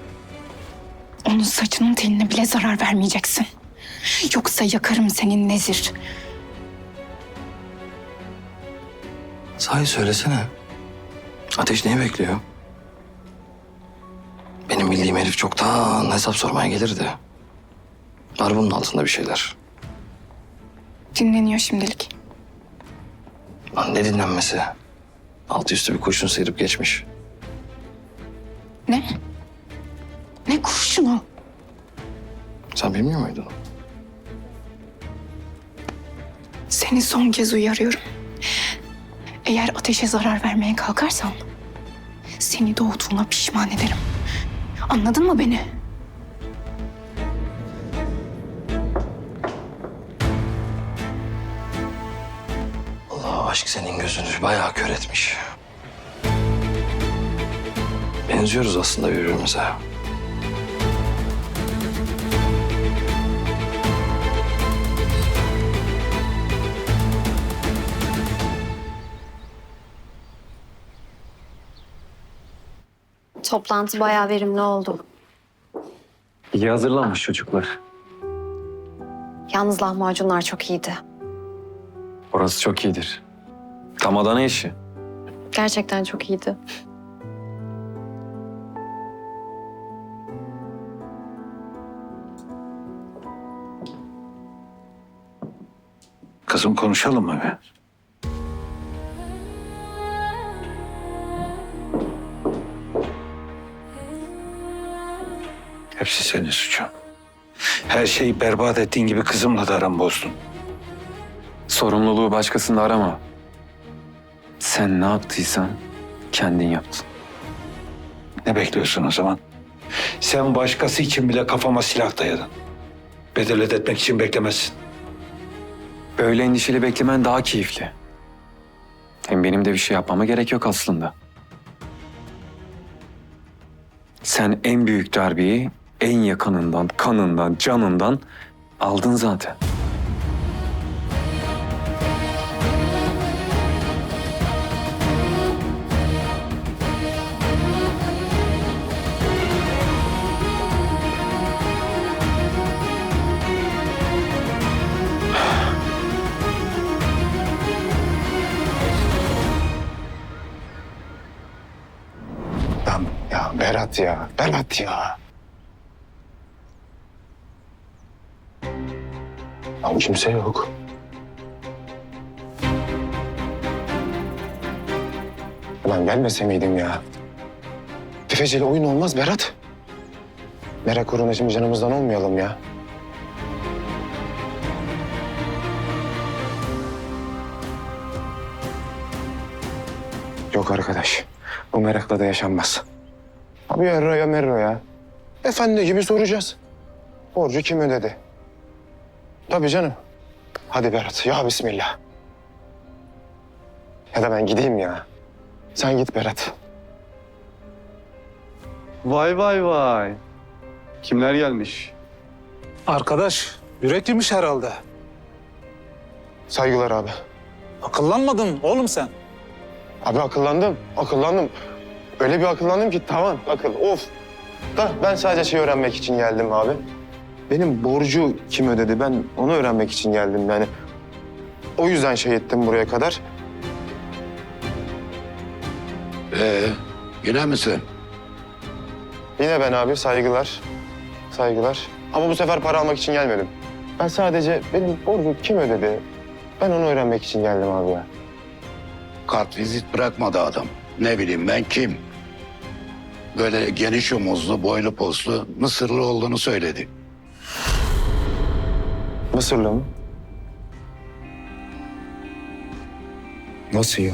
Onun saçının teline bile zarar vermeyeceksin. Yoksa yakarım senin Nezir. Sahi söylesene. Ateş neyi bekliyor? Benim bildiğim herif çoktan hesap sormaya gelirdi. Var bunun altında bir şeyler. Dinleniyor şimdilik. Lan ne dinlenmesi? Altı üstü bir kurşun sıyırıp geçmiş. Ne? Ne kurşunu? Sen bilmiyor muydun? Seni son kez uyarıyorum. Eğer Ateş'e zarar vermeye kalkarsan... ...seni doğduğuna pişman ederim. Anladın mı beni? Allah aşk senin gözünü bayağı kör etmiş. Benziyoruz aslında birbirimize. Toplantı bayağı verimli oldu. İyi hazırlanmış çocuklar. Yalnız lahmacunlar çok iyiydi. Orası çok iyidir. Tam Adana işi. Gerçekten çok iyiydi. Kızım konuşalım mı be? Hepsi senin suçun. Her şeyi berbat ettiğin gibi kızımla da aramı bozdun. Sorumluluğu başkasında arama. Sen ne yaptıysan kendin yaptın. Ne bekliyorsun o zaman? Sen başkası için bile kafama silah dayadın. Bedel ödetmek için beklemezsin. Böyle endişeli beklemen daha keyifli. Hem benim de bir şey yapmama gerek yok aslında. Sen en büyük darbeyi en yakınından, kanından, canından aldın zaten. Ya Berat ya, Berat ya. Ama kimse yok. Ulan gelmese miydim ya? Tefeciyle oyun olmaz Berat. Merak uğruna şimdi canımızdan olmayalım ya. Yok arkadaş, bu merakla da yaşanmaz. Abi yarra ya merro ya. Efendi gibi soracağız. Borcu kim ödedi? Tabii canım. Hadi Berat, ya bismillah. Ya da ben gideyim ya. Sen git Berat. Vay vay vay. Kimler gelmiş? Arkadaş, yürek yemiş herhalde. Saygılar abi. Akıllanmadın oğlum sen. Abi akıllandım. Öyle bir akıllandım ki tavan, akıl, of. Da ben sadece şey öğrenmek için geldim abi. Benim borcu kim ödedi? Ben onu öğrenmek için geldim yani. O yüzden şey ettim buraya kadar. Yine misin? Yine ben abi, saygılar. Saygılar. Ama bu sefer para almak için gelmedim. Ben sadece benim borcu kim ödedi? Ben onu öğrenmek için geldim abi ya. Kartvizit bırakmadı adam. Ne bileyim ben kim? Böyle geniş omuzlu, boylu poslu, Mısırlı olduğunu söyledi. Mısırlı mı? Nasıl ya?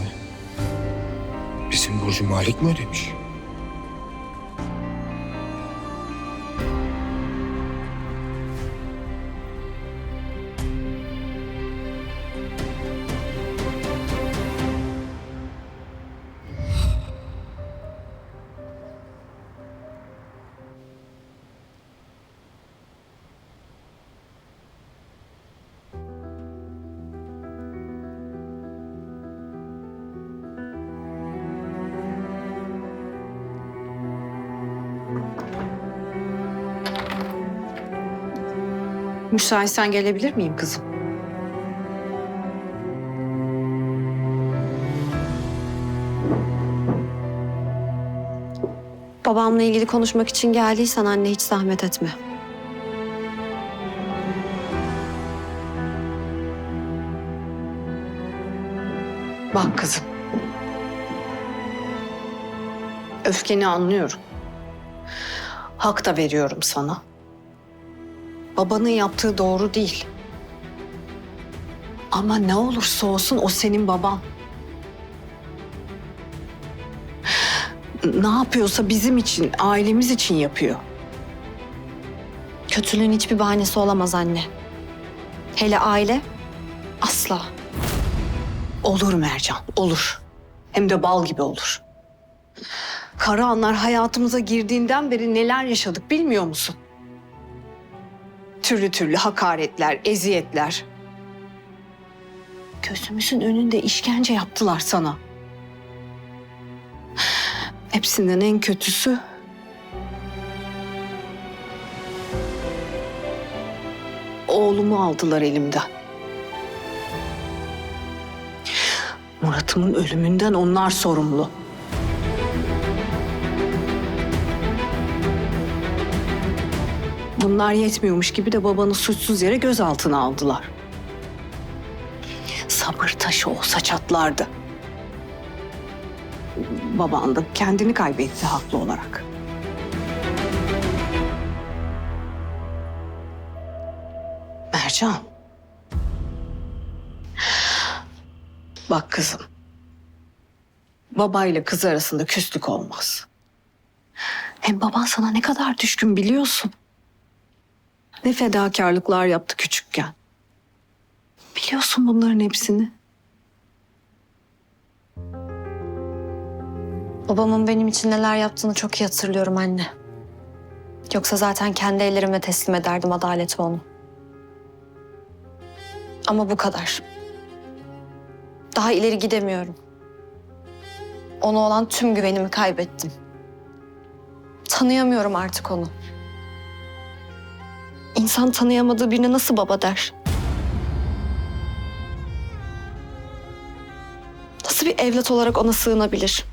Bizim borcu Malik mi ödemiş? Müsaitsen gelebilir miyim kızım? Babamla ilgili konuşmak için geldiysen anne hiç zahmet etme. Bak kızım. Öfkeni anlıyorum. Hak da veriyorum sana. Babanın yaptığı doğru değil. Ama ne olursa olsun o senin baban. Ne yapıyorsa bizim için, ailemiz için yapıyor. Kötülüğün hiçbir bahanesi olamaz anne. Hele aile asla. Olur Mercan, olur. Hem de bal gibi olur. Karahanlar hayatımıza girdiğinden beri neler yaşadık bilmiyor musun? Türlü türlü hakaretler, eziyetler. Gözümüzün önünde işkence yaptılar sana. Hepsinden en kötüsü oğlumu aldılar elimden. Murat'ımın ölümünden onlar sorumlu. Bunlar yetmiyormuş gibi de babanı suçsuz yere gözaltına aldılar. Sabır taşı olsa çatlardı. Baban da kendini kaybetti haklı olarak. Mercan. Bak kızım. Babayla kız arasında küslük olmaz. Hem baban sana ne kadar düşkün biliyorsun. Ne fedakarlıklar yaptı küçükken. Biliyorsun bunların hepsini. Babamın benim için neler yaptığını çok iyi hatırlıyorum anne. Yoksa zaten kendi ellerimle teslim ederdim adalete onu. Ama bu kadar. Daha ileri gidemiyorum. Ona olan tüm güvenimi kaybettim. Tanıyamıyorum artık onu. İnsan tanıyamadığı birine nasıl baba der? Nasıl bir evlat olarak ona sığınabilir?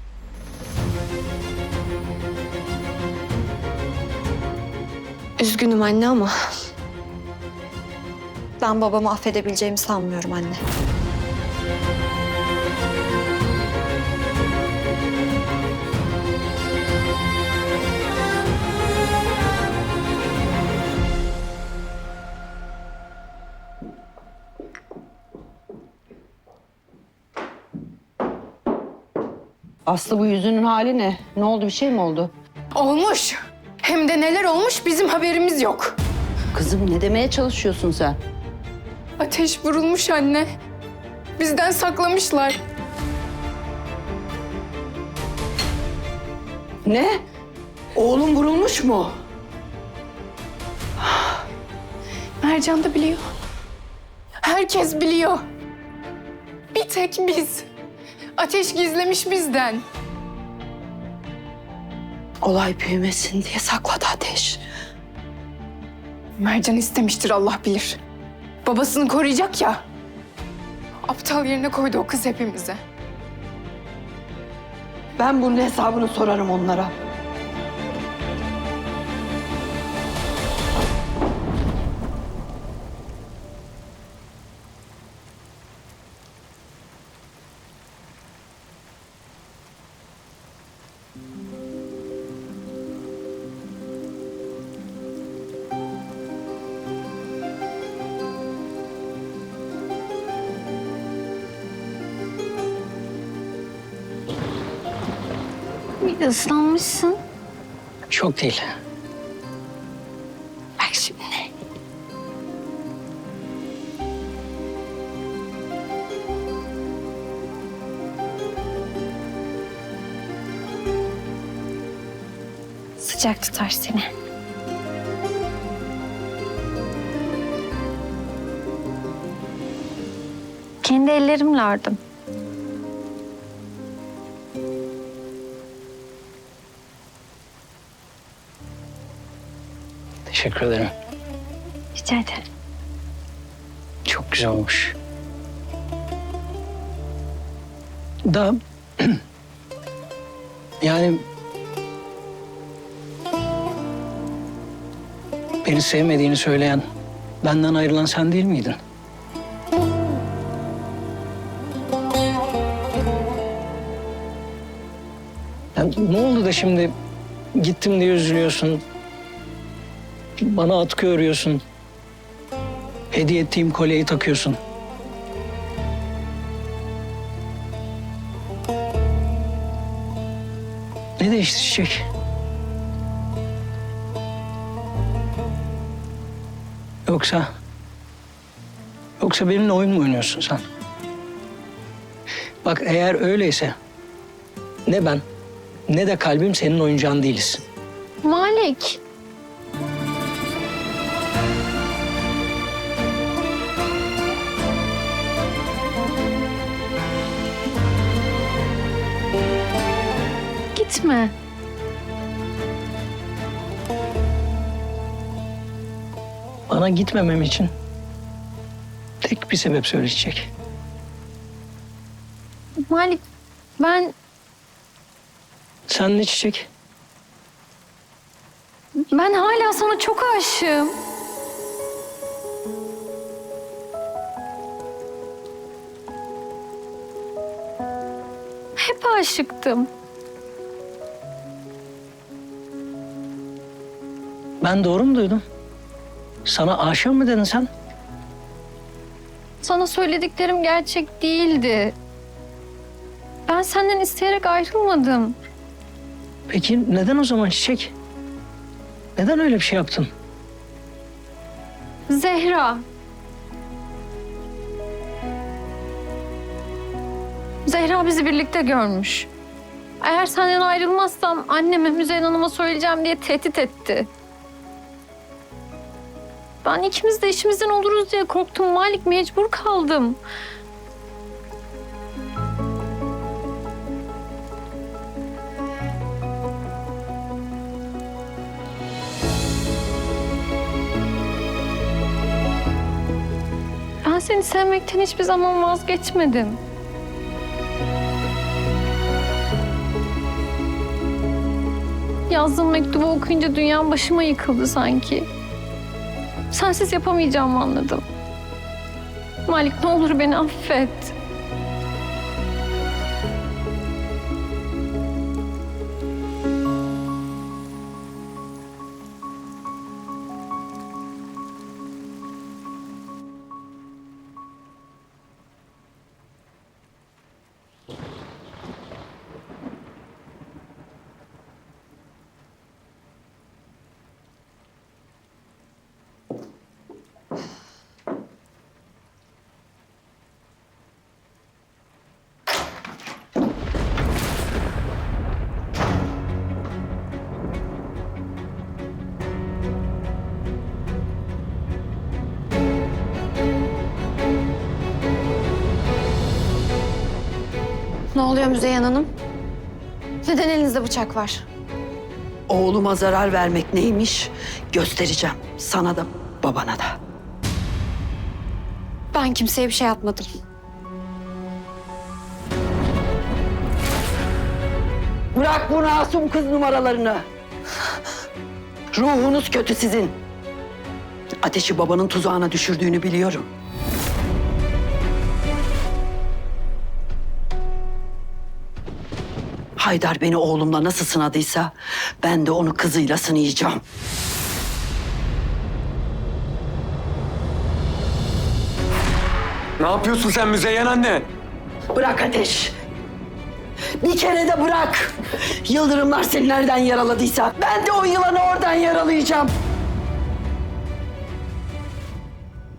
Üzgünüm anne ama ben babamı affedebileceğimi sanmıyorum anne. Aslı bu yüzünün hali ne? Ne oldu, bir şey mi oldu? Olmuş. Hem de neler olmuş bizim haberimiz yok. Kızım ne demeye çalışıyorsun sen? Ateş vurulmuş anne. Bizden saklamışlar. Ne? Oğlum vurulmuş mu? Mercan da biliyor. Herkes biliyor. Bir tek biz. Ateş gizlemiş bizden. Olay büyümesin diye sakladı Ateş. Mercan istemiştir Allah bilir. Babasını koruyacak ya. Aptal yerine koydu o kız hepimizi. Ben bunun hesabını sorarım onlara. Bir de ıslanmışsın. Çok değil. Bak şimdi. Sıcak tutar seni. Kendi ellerimle ördüm. Teşekkür ederim. Rica ederim. Çok güzel olmuş. Da yani beni sevmediğini söyleyen, benden ayrılan sen değil miydin? Yani ne oldu da şimdi gittim diye üzülüyorsun? Bana atkı örüyorsun. Hediye ettiğim kolyeyi takıyorsun. Ne değişti Çiçek? Yoksa benimle oyun mu oynuyorsun sen? Bak eğer öyleyse ne ben ne de kalbim senin oyuncağın değiliz. Malik. Gitme. Bana gitmemem için tek bir sebep söyleyecek. Malik, ben... Sen ne Çiçek? Ben hala sana çok aşığım. Hep aşıktım. Ben doğru mu duydum? Sana aşık mı dedin sen? Sana söylediklerim gerçek değildi. Ben senden isteyerek ayrılmadım. Peki neden o zaman Çiçek? Neden öyle bir şey yaptın? Zehra. Zehra bizi birlikte görmüş. Eğer senden ayrılmazsam anneme, Müzeyyen Hanım'a söyleyeceğim diye tehdit etti. Ben ikimiz de işimizden oluruz diye korktum Malik, mecbur kaldım. Ben seni sevmekten hiçbir zaman vazgeçmedim. Yazdığın mektubu okuyunca dünyam başıma yıkıldı sanki. Sensiz yapamayacağımı anladım. Malik, ne olur beni affet. Ne oluyor Müzeyyen Hanım? Neden elinizde bıçak var? Oğluma zarar vermek neymiş göstereceğim. Sana da babana da. Ben kimseye bir şey yapmadım. Bırak bu masum kız numaralarını. Ruhunuz kötü sizin. Ateşi babanın tuzağına düşürdüğünü biliyorum. Haydar beni oğlumla nasıl sınadıysa ben de onu kızıyla sınayacağım. Ne yapıyorsun sen Müzeyyen anne? Bırak Ateş. Bir kere de bırak. Yıldırımlar seni nereden yaraladıysa ben de o yılanı oradan yaralayacağım.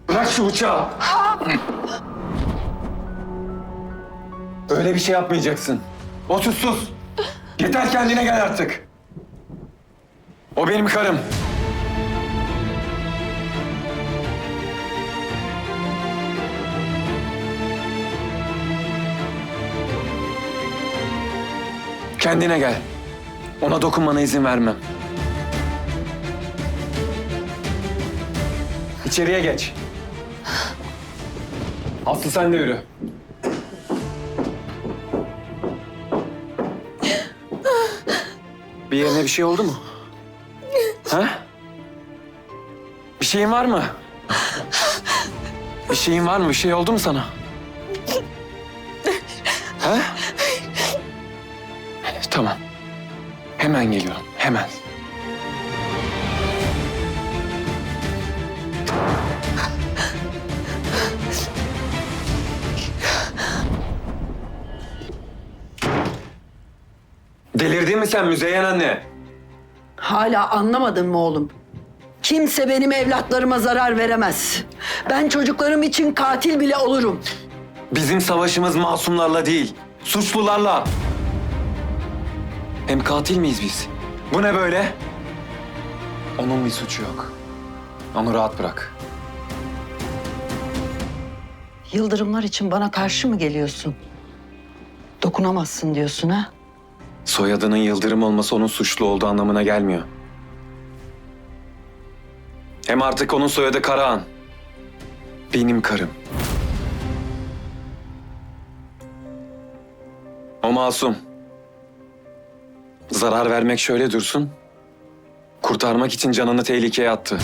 Bırak şu bıçağı. Öyle bir şey yapmayacaksın. O sus. Yeter, kendine gel artık. O benim karım. Kendine gel. Ona dokunmana izin vermem. İçeriye geç. Aslı sen de yürü. Bir yerine bir şey oldu mu? Ha? Bir şeyin var mı? Bir şeyin var mı? Bir şey oldu mu sana? Ha? Tamam. Hemen geliyorum. Hemen. Delirdin mi sen Müzeyyen anne? Hala anlamadın mı oğlum? Kimse benim evlatlarıma zarar veremez. Ben çocuklarım için katil bile olurum. Bizim savaşımız masumlarla değil, suçlularla. Hem katil miyiz biz? Bu ne böyle? Onun bir suçu yok. Onu rahat bırak. Yıldırımlar için bana karşı mı geliyorsun? Dokunamazsın diyorsun ha? Soyadının Yıldırım olması onun suçlu olduğu anlamına gelmiyor. Hem artık onun soyadı Karahan. Benim karım. O masum. Zarar vermek şöyle dursun. Kurtarmak için canını tehlikeye attı.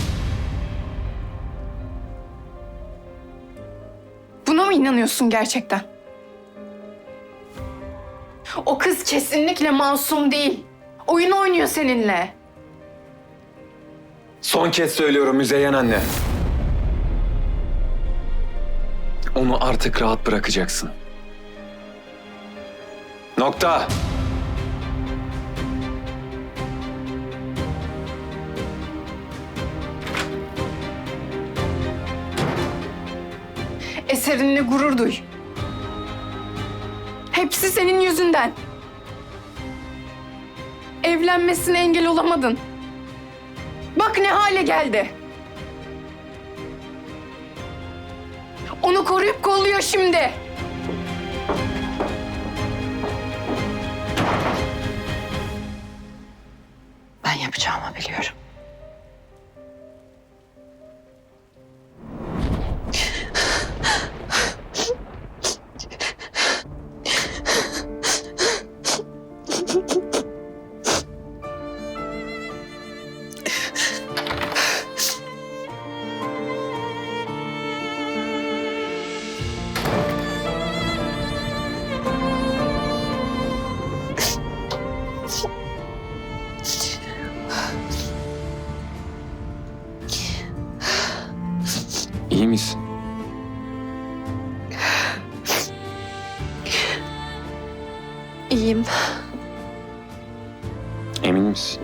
Buna mı inanıyorsun gerçekten? O kız kesinlikle masum değil. Oyun oynuyor seninle. Son kez söylüyorum Müzeyyen anne. Onu artık rahat bırakacaksın. Nokta. Eserinle gurur duy. Hepsi senin yüzünden. Evlenmesine engel olamadın. Bak ne hale geldi. Onu koruyup kolluyor şimdi. Ben yapacağımı biliyorum. İyi misin? İyiyim. Emin misin?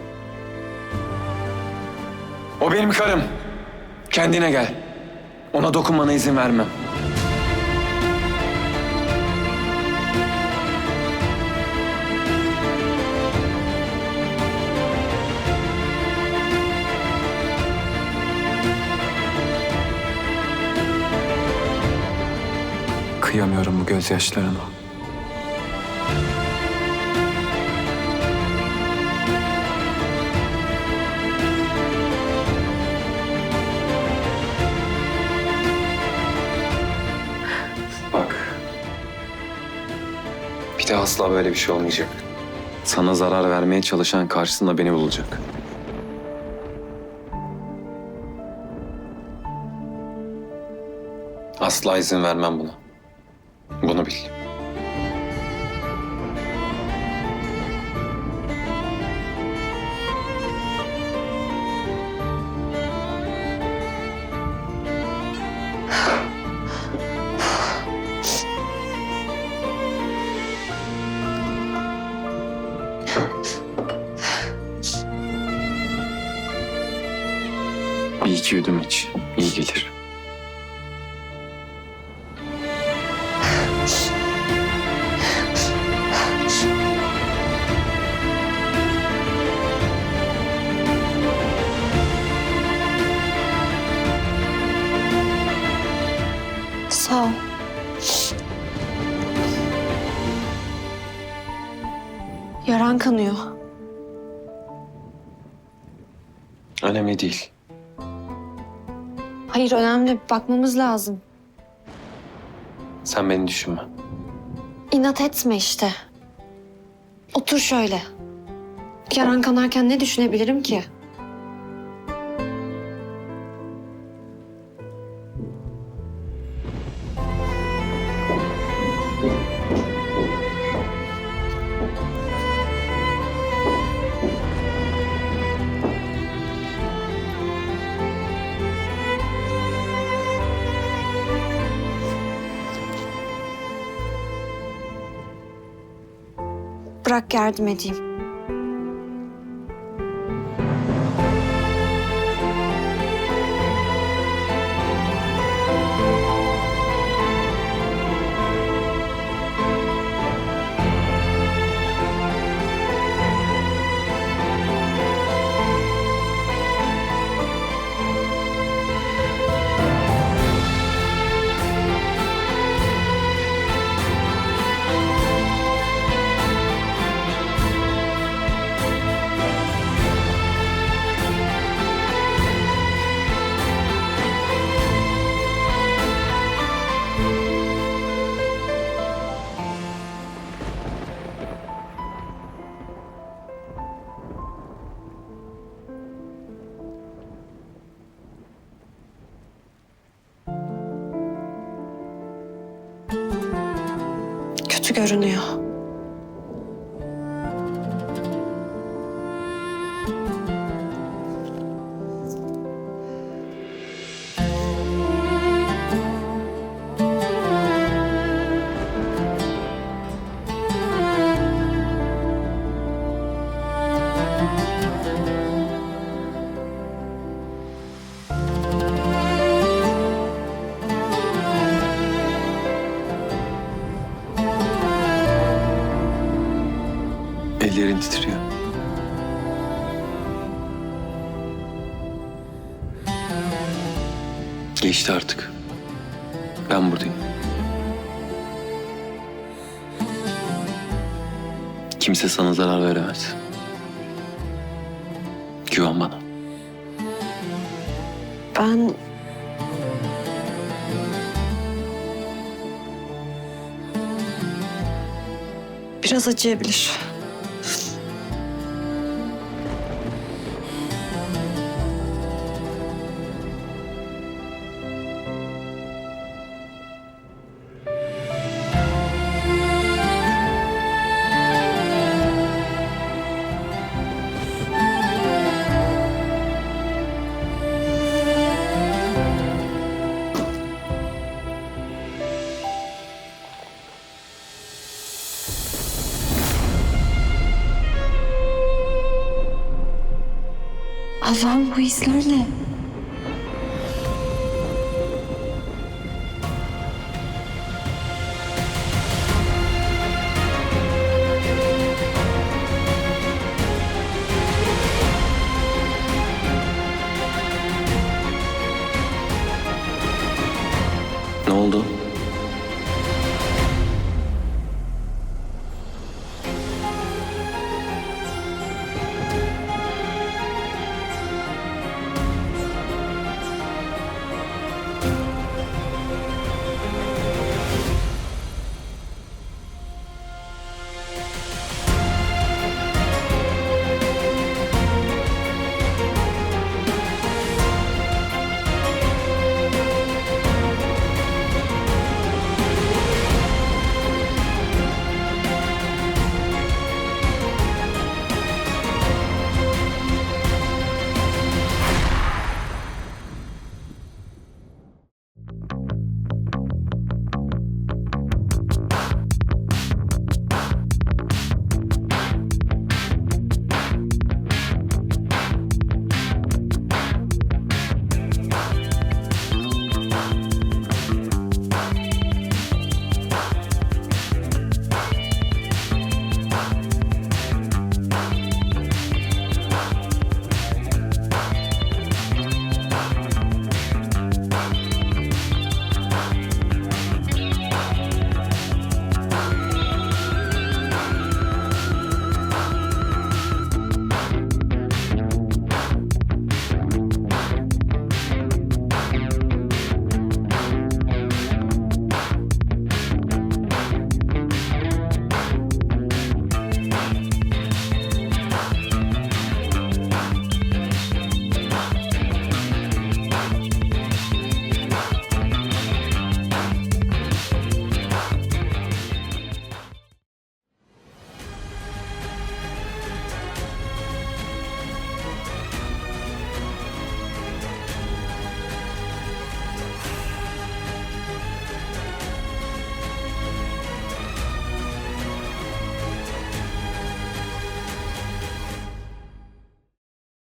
O benim karım. Kendine gel. Ona dokunmana izin vermem. Kıyamıyorum bu gözyaşlarına. Bak. Bir daha asla böyle bir şey olmayacak. Sana zarar vermeye çalışan karşısında beni bulacak. Asla izin vermem buna. Bunu bil. Bir iki yudum iç. İyi gelir. Sağ ol. Yaran kanıyor. Önemli değil. Hayır önemli. Bakmamız lazım. Sen beni düşünme. İnat etme işte. Otur şöyle. Yaran kanarken ne düşünebilirim ki? Bırak yardım edeyim. Kötü görünüyor. Ellerin titriyor. Geçti artık. Ben buradayım. Kimse sana zarar veremez. Güven bana. Ben... Biraz acıyabilir. Allah'ım bu izler ne? Ne oldu?